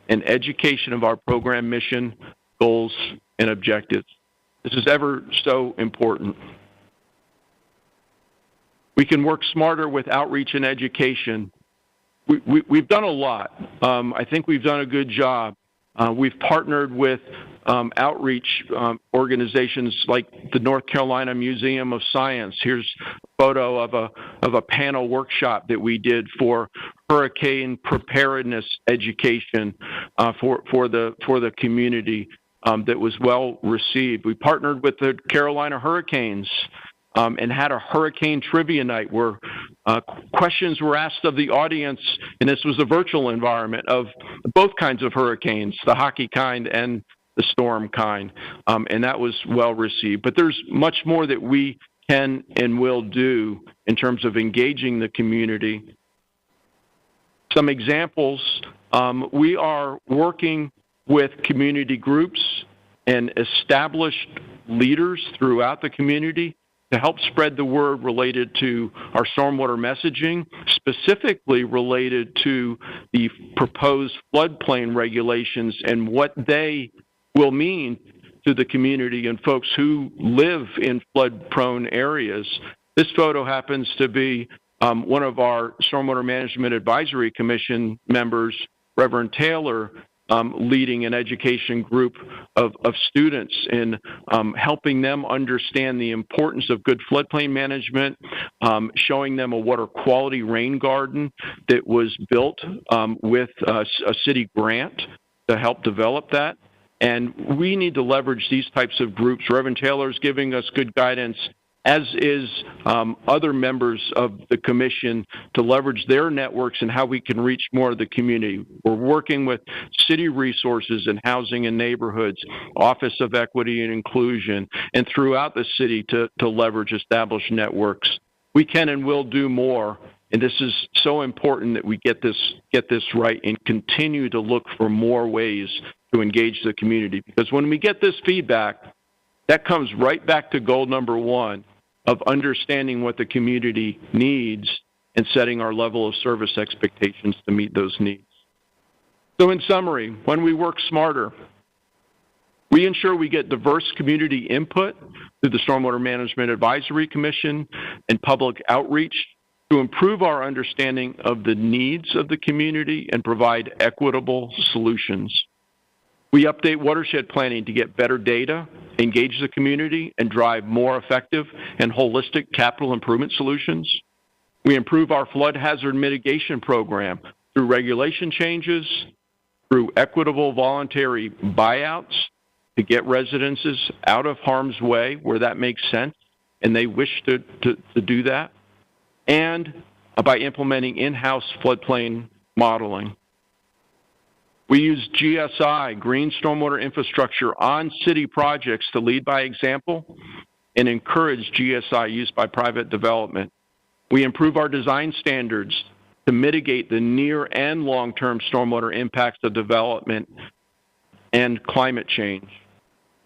and education of our program mission, goals, and objectives. This is ever so important. We can work smarter with outreach and education. We've done a lot. I think we've done a good job. We've partnered with outreach organizations like the North Carolina Museum of Science. Here's a photo of a panel workshop that we did for hurricane preparedness education for the community that was well received. We partnered with the Carolina Hurricanes and had a hurricane trivia night where questions were asked of the audience, and this was a virtual environment, of both kinds of hurricanes, the hockey kind and the storm kind, and that was well received. But there's much more that we can and will do in terms of engaging the community. Some examples, we are working with community groups and established leaders throughout the community to to help spread the word related to our stormwater messaging, specifically related to the proposed floodplain regulations and what they will mean to the community and folks who live in flood-prone areas. This photo happens to be one of our Stormwater Management Advisory Commission members, Reverend Taylor, leading an education group of students in helping them understand the importance of good floodplain management, showing them a water quality rain garden that was built with a city grant to help develop that. And we need to leverage these types of groups. Reverend Taylor is giving us good guidance, as is other members of the commission, to leverage their networks and how we can reach more of the community. We're working with city resources and housing and neighborhoods, Office of Equity and Inclusion, and throughout the city to leverage established networks. We can and will do more, and this is so important that we get this right and continue to look for more ways to engage the community. Because when we get this feedback, that comes right back to goal number one of understanding what the community needs and setting our level of service expectations to meet those needs. So in summary, when we work smarter, we ensure we get diverse community input through the Stormwater Management Advisory Commission and public outreach to improve our understanding of the needs of the community and provide equitable solutions. We update watershed planning to get better data, engage the community, and drive more effective and holistic capital improvement solutions. We improve our flood hazard mitigation program through regulation changes, through equitable voluntary buyouts to get residences out of harm's way where that makes sense and they wish to do that, and by implementing in-house floodplain modeling. We use GSI, Green Stormwater Infrastructure, on city projects to lead by example and encourage GSI use by private development. We improve our design standards to mitigate the near and long-term stormwater impacts of development and climate change.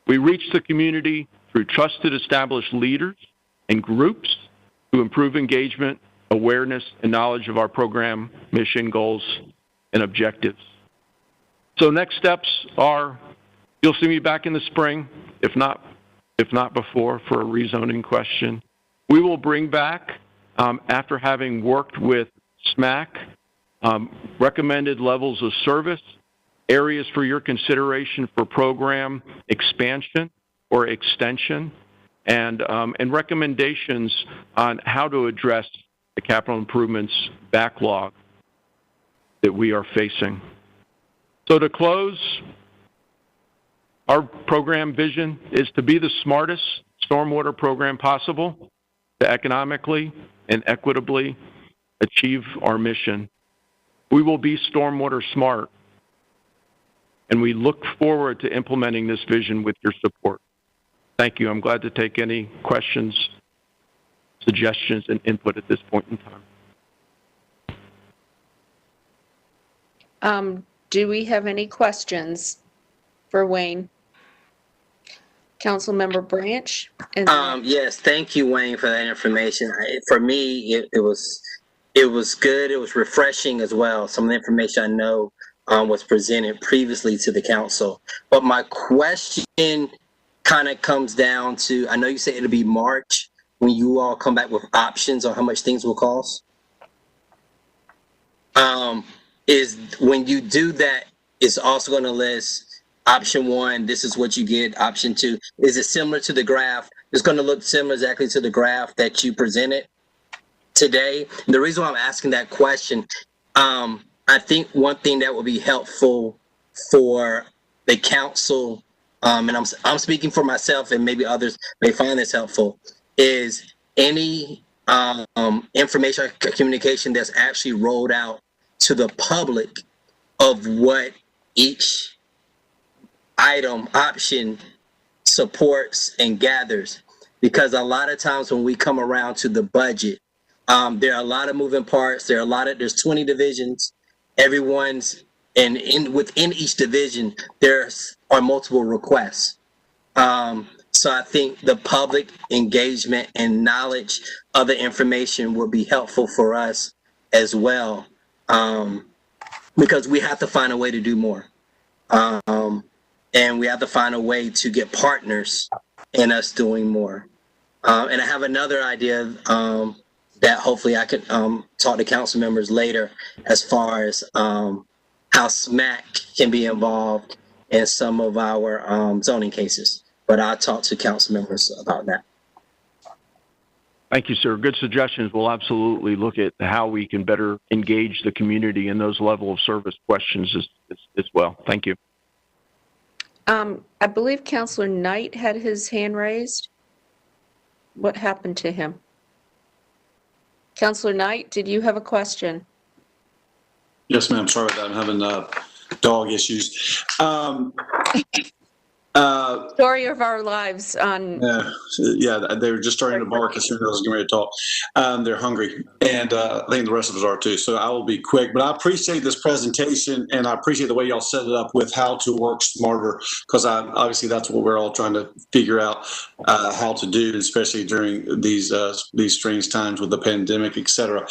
We reach the community through trusted established leaders and groups to improve engagement, awareness, and knowledge of our program, mission, goals, and objectives. So next steps are, you'll see me back in the spring, if not before, for a rezoning question. We will bring back, after having worked with SMAC, recommended levels of service, areas for your consideration for program expansion or extension, and recommendations on how to address the capital improvements backlog that we are facing. So to close, our program vision is to be the smartest stormwater program possible to economically and equitably achieve our mission. We will be stormwater smart, and we look forward to implementing this vision with your support. Thank you. I'm glad to take any questions, suggestions, and input at this point in time. Do we have any questions for Wayne? Councilmember Branch? Yes, thank you, Wayne, for that information. For me, it was good. It was refreshing as well. Some of the information I know was presented previously to the council. But my question kind of comes down to, I know you said it'll be March when you all come back with options on how much things will cost. Is when you do that, it's also going to list option one, this is what you get, option two. Is it similar to the graph? It's going to look similar exactly to the graph that you presented today. And the reason why I'm asking that question, I think one thing that would be helpful for the council, and I'm speaking for myself and maybe others may find this helpful, is any information or communication that's actually rolled out to the public of what each item, option supports and gathers. Because a lot of times when we come around to the budget, there are a lot of moving parts. There's 20 divisions. Everyone's, and within each division, there are multiple requests. So I think the public engagement and knowledge of the information will be helpful for us as well, because we have to find a way to do more. And we have to find a way to get partners in us doing more. And I have another idea that hopefully I could talk to council members later, as far as how SMAC can be involved in some of our zoning cases. But I'll talk to council members about that. Thank you, sir. Good suggestions. We'll absolutely look at how we can better engage the community in those level of service questions as well. Thank you. I believe Councilor Knight had his hand raised. What happened to him? Councilor Knight, did you have a question? Yes, ma'am. Sorry about that. I'm having dog issues. Story of our lives on. Yeah, they were just starting to bark as soon as I was getting ready to talk. They're hungry, and I think the rest of us are too. So I will be quick, but I appreciate this presentation, and I appreciate the way y'all set it up with how to work smarter, because obviously that's what we're all trying to figure out how to do, especially during these strange times with the pandemic, et cetera.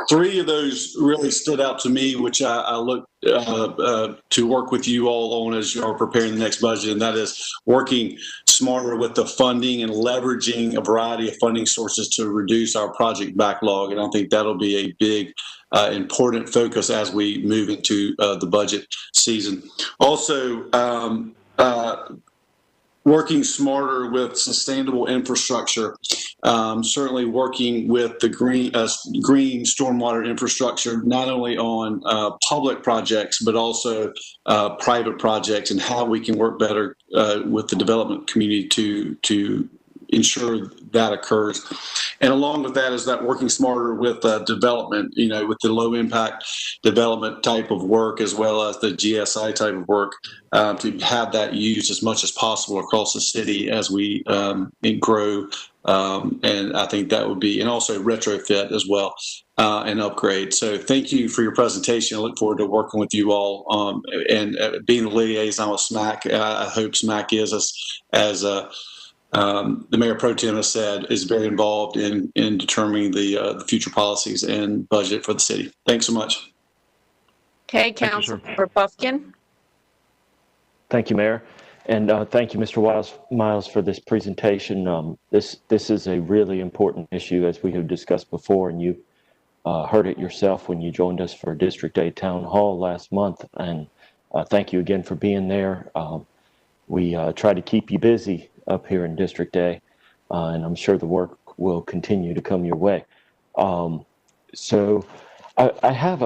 3 of those really stood out to me, which I look to work with you all on as you are preparing the next budget, and that is working smarter with the funding and leveraging a variety of funding sources to reduce our project backlog. And I think that'll be a big important focus as we move into the budget season. Also, working smarter with sustainable infrastructure, certainly working with the green stormwater infrastructure, not only on public projects, but also private projects, and how we can work better with the development community to ensure that occurs. And along with that is that working smarter with development, with the low impact development type of work, as well as the GSI type of work, to have that used as much as possible across the city as we grow. And I think that would be, and also retrofit as well, and upgrade. So thank you for your presentation. I look forward to working with you all, and being the liaison with SMAC. I hope SMAC is as the Mayor Pro Tem has said, is very involved in determining the future policies and budget for the city. Thanks so much. Okay, Councilmember Buffkin. Thank you, Mayor. And thank you, Mr. Miles, for this presentation. This is a really important issue, as we have discussed before, and you heard it yourself when you joined us for District Day Town Hall last month. And thank you again for being there. We try to keep you busy up here in District A, and I'm sure the work will continue to come your way. So I have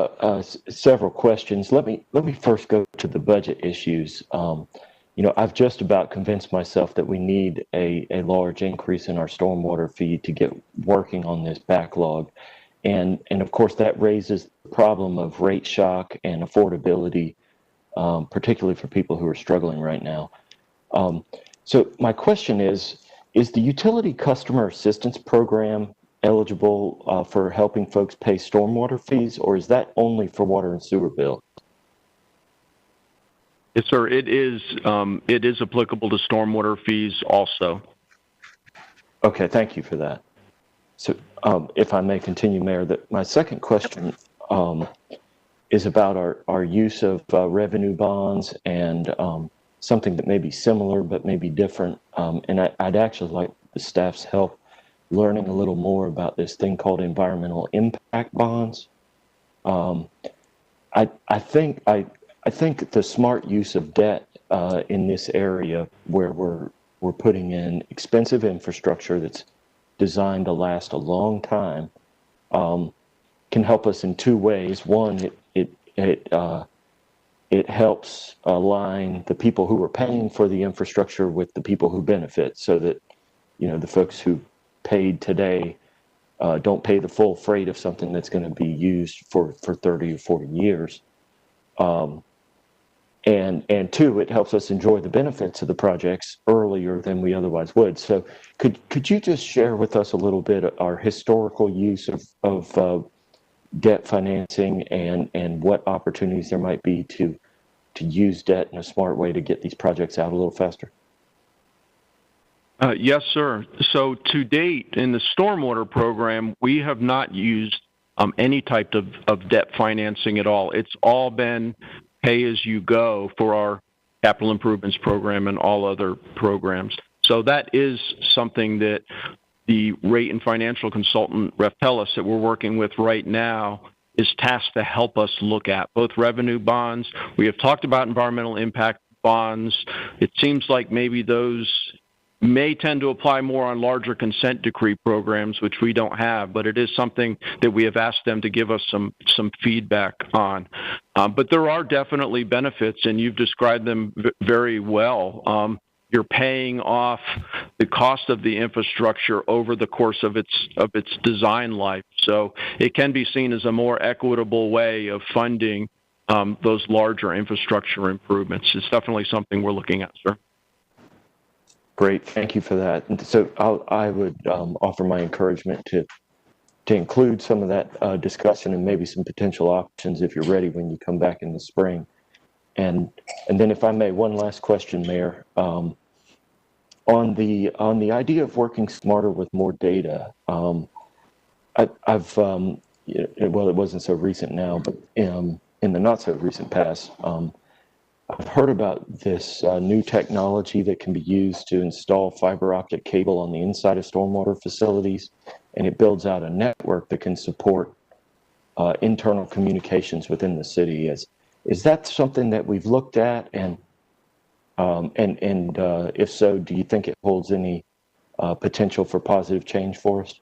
several questions. Let me first go to the budget issues. I've just about convinced myself that we need a large increase in our stormwater fee to get working on this backlog. And of course, that raises the problem of rate shock and affordability, particularly for people who are struggling right now. So my question is the Utility Customer Assistance Program eligible for helping folks pay stormwater fees, or is that only for water and sewer bill? Yes, sir. It is applicable to stormwater fees also. Okay, thank you for that. So if I may continue, Mayor, my second question is about our use of revenue bonds and something that may be similar but maybe different. And I'd actually like the staff's help learning a little more about this thing called environmental impact bonds. I think the smart use of debt in this area, where we're putting in expensive infrastructure that's designed to last a long time, can help us in 2 ways. One, it helps align the people who are paying for the infrastructure with the people who benefit, so that the folks who paid today don't pay the full freight of something that's going to be used for 30 or 40 years. And 2, it helps us enjoy the benefits of the projects earlier than we otherwise would. So could you just share with us a little bit our historical use of debt financing and what opportunities there might be to use debt in a smart way to get these projects out a little faster? Yes, sir. So to date, in the stormwater program, we have not used any type of debt financing at all. It's all been pay as you go for our capital improvements program and all other programs. So that is something that the rate and financial consultant, Reftelis, that we're working with right now is tasked to help us look at both revenue bonds. We have talked about environmental impact bonds. It seems like maybe those may tend to apply more on larger consent decree programs, which we don't have, but it is something that we have asked them to give us some feedback on. But there are definitely benefits, and you've described them very well. You're paying off the cost of the infrastructure over the course of its design life. So it can be seen as a more equitable way of funding those larger infrastructure improvements. It's definitely something we're looking at, sir. Great, thank you for that. And so I would offer my encouragement to include some of that discussion and maybe some potential options if you're ready when you come back in the spring. And then, if I may, one last question, Mayor. On the idea of working smarter with more data, I've well, it wasn't so recent now, but in the not so recent past, I've heard about this new technology that can be used to install fiber optic cable on the inside of stormwater facilities, and it builds out a network that can support internal communications within the city. Is that something that we've looked at, and if so, do you think it holds any potential for positive change for us?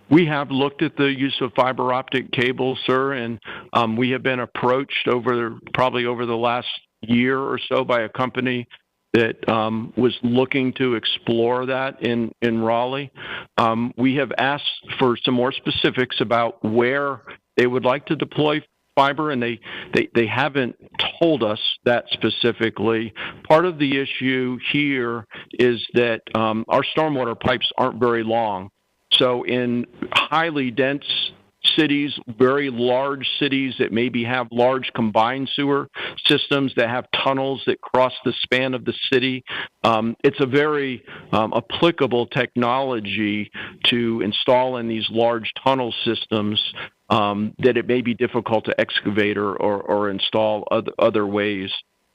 We have looked at the use of fiber optic cable, sir, and we have been approached probably over the last year or so by a company that was looking to explore that in Raleigh. We have asked for some more specifics about where they would like to deploy fiber, and they haven't told us that specifically. Part of the issue here is that our stormwater pipes aren't very long. So in highly dense cities, very large cities that maybe have large combined sewer systems that have tunnels that cross the span of the city, it's a very applicable technology to install in these large tunnel systems that it may be difficult to excavate or install other ways.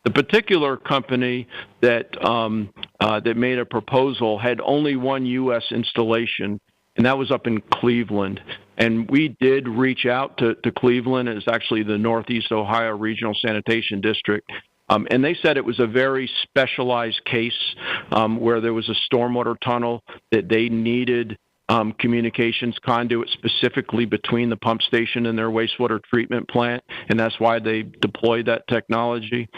The particular company that made a proposal had only one U.S. installation, and that was up in Cleveland. And we did reach out to Cleveland. It's actually the Northeast Ohio Regional Sanitation District. And they said it was a very specialized case where there was a stormwater tunnel that they needed communications conduit specifically between the pump station and their wastewater treatment plant, and that's why they deployed that technology.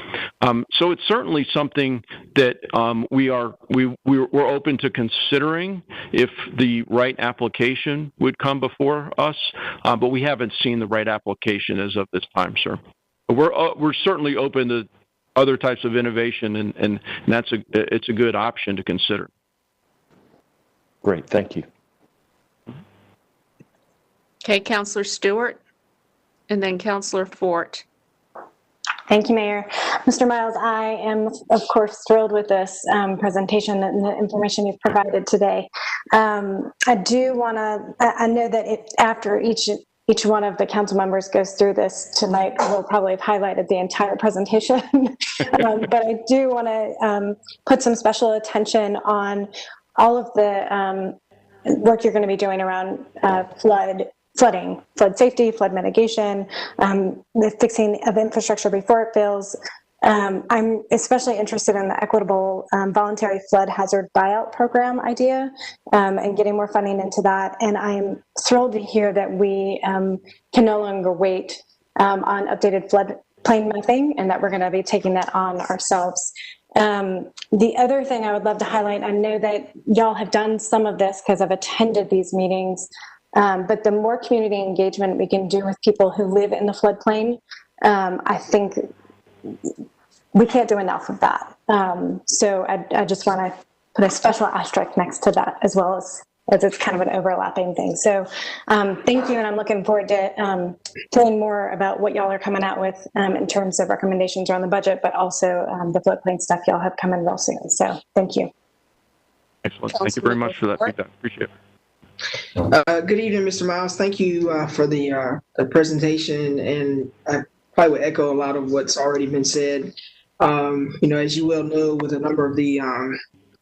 So it's certainly something that we're open to considering if the right application would come before us, but we haven't seen the right application as of this time, sir. But we're certainly open to other types of innovation, and it's a good option to consider. Great, thank you. Okay, Councillor Stewart, and then Councillor Fort. Thank you, Mayor. Mr. Miles, I am, of course, thrilled with this presentation and the information you've provided today. I do want to, I know that after each one of the council members goes through this tonight, we'll probably have highlighted the entire presentation. But I do want to put some special attention on all of the work you're going to be doing around flooding, flood safety, flood mitigation, the fixing of infrastructure before it fails. I'm especially interested in the equitable voluntary flood hazard buyout program idea and getting more funding into that. And I'm thrilled to hear that we can no longer wait on updated floodplain mapping and that we're going to be taking that on ourselves. The other thing I would love to highlight, I know that y'all have done some of this because I've attended these meetings, but the more community engagement we can do with people who live in the floodplain, I think we can't do enough of that. So I just want to put a special asterisk next to that, as well as it's kind of an overlapping thing. So thank you, and I'm looking forward to hearing more about what y'all are coming out with in terms of recommendations around the budget, but also the floodplain stuff y'all have coming real soon. So thank you. Excellent. Thank you very much for that feedback. Appreciate it. Good evening, Mr. Miles. Thank you for the presentation, and I probably would echo a lot of what's already been said. As you well know, with a number of the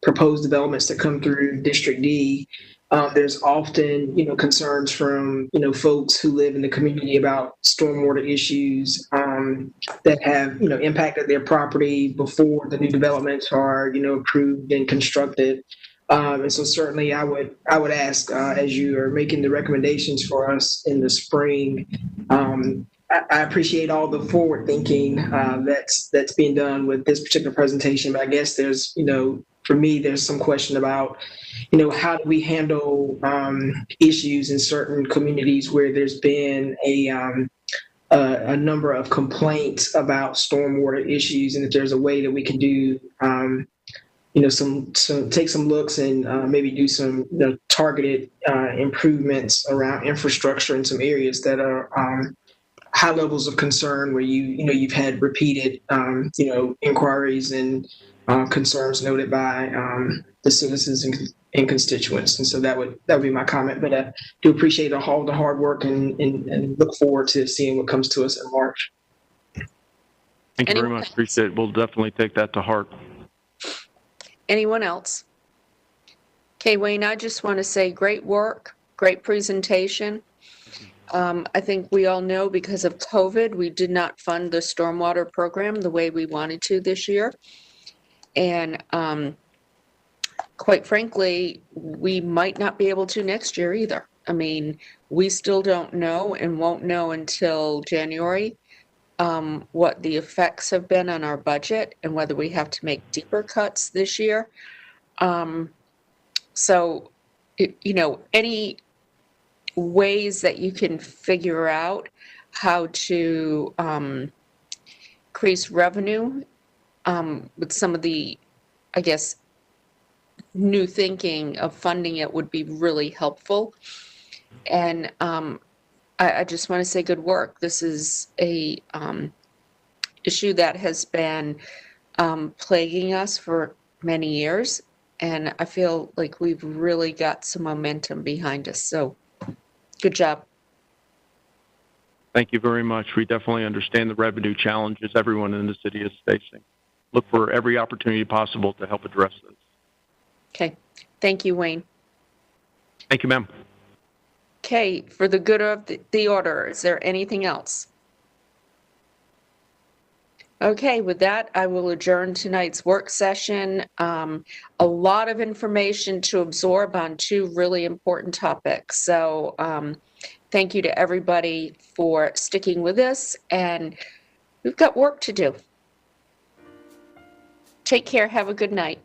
proposed developments that come through District D, there's often, concerns from, folks who live in the community about stormwater issues that have, impacted their property before the new developments are, approved and constructed. And so certainly I would ask, as you are making the recommendations for us in the spring, I appreciate all the forward thinking that's being done with this particular presentation, but I guess there's, for me, there's some question about, how do we handle issues in certain communities where there's been a number of complaints about stormwater issues, and if there's a way that we can do take some looks and maybe do some targeted improvements around infrastructure in some areas that are high levels of concern where you've had repeated inquiries and concerns noted by the citizens and constituents. And so that would be my comment. But I do appreciate all the hard work and look forward to seeing what comes to us in March. Thank you very much. Appreciate it. We'll definitely take that to heart. Anyone else? Okay, Wayne, I just want to say great work, great presentation. I think we all know because of COVID, we did not fund the stormwater program the way we wanted to this year. And quite frankly, we might not be able to next year either. I mean, we still don't know and won't know until January what the effects have been on our budget and whether we have to make deeper cuts this year. So, any ways that you can figure out how to increase revenue with some of the, I guess, new thinking of funding it would be really helpful. And I just want to say good work. This is a issue that has been plaguing us for many years, and I feel like we've really got some momentum behind us. So good job. Thank you very much. We definitely understand the revenue challenges everyone in the city is facing. Look for every opportunity possible to help address this. Okay. Thank you, Wayne. Thank you, ma'am. Okay, for the good of the order, is there anything else? Okay, with that, I will adjourn tonight's work session. A lot of information to absorb on two really important topics. So thank you to everybody for sticking with us, and we've got work to do. Take care. Have a good night.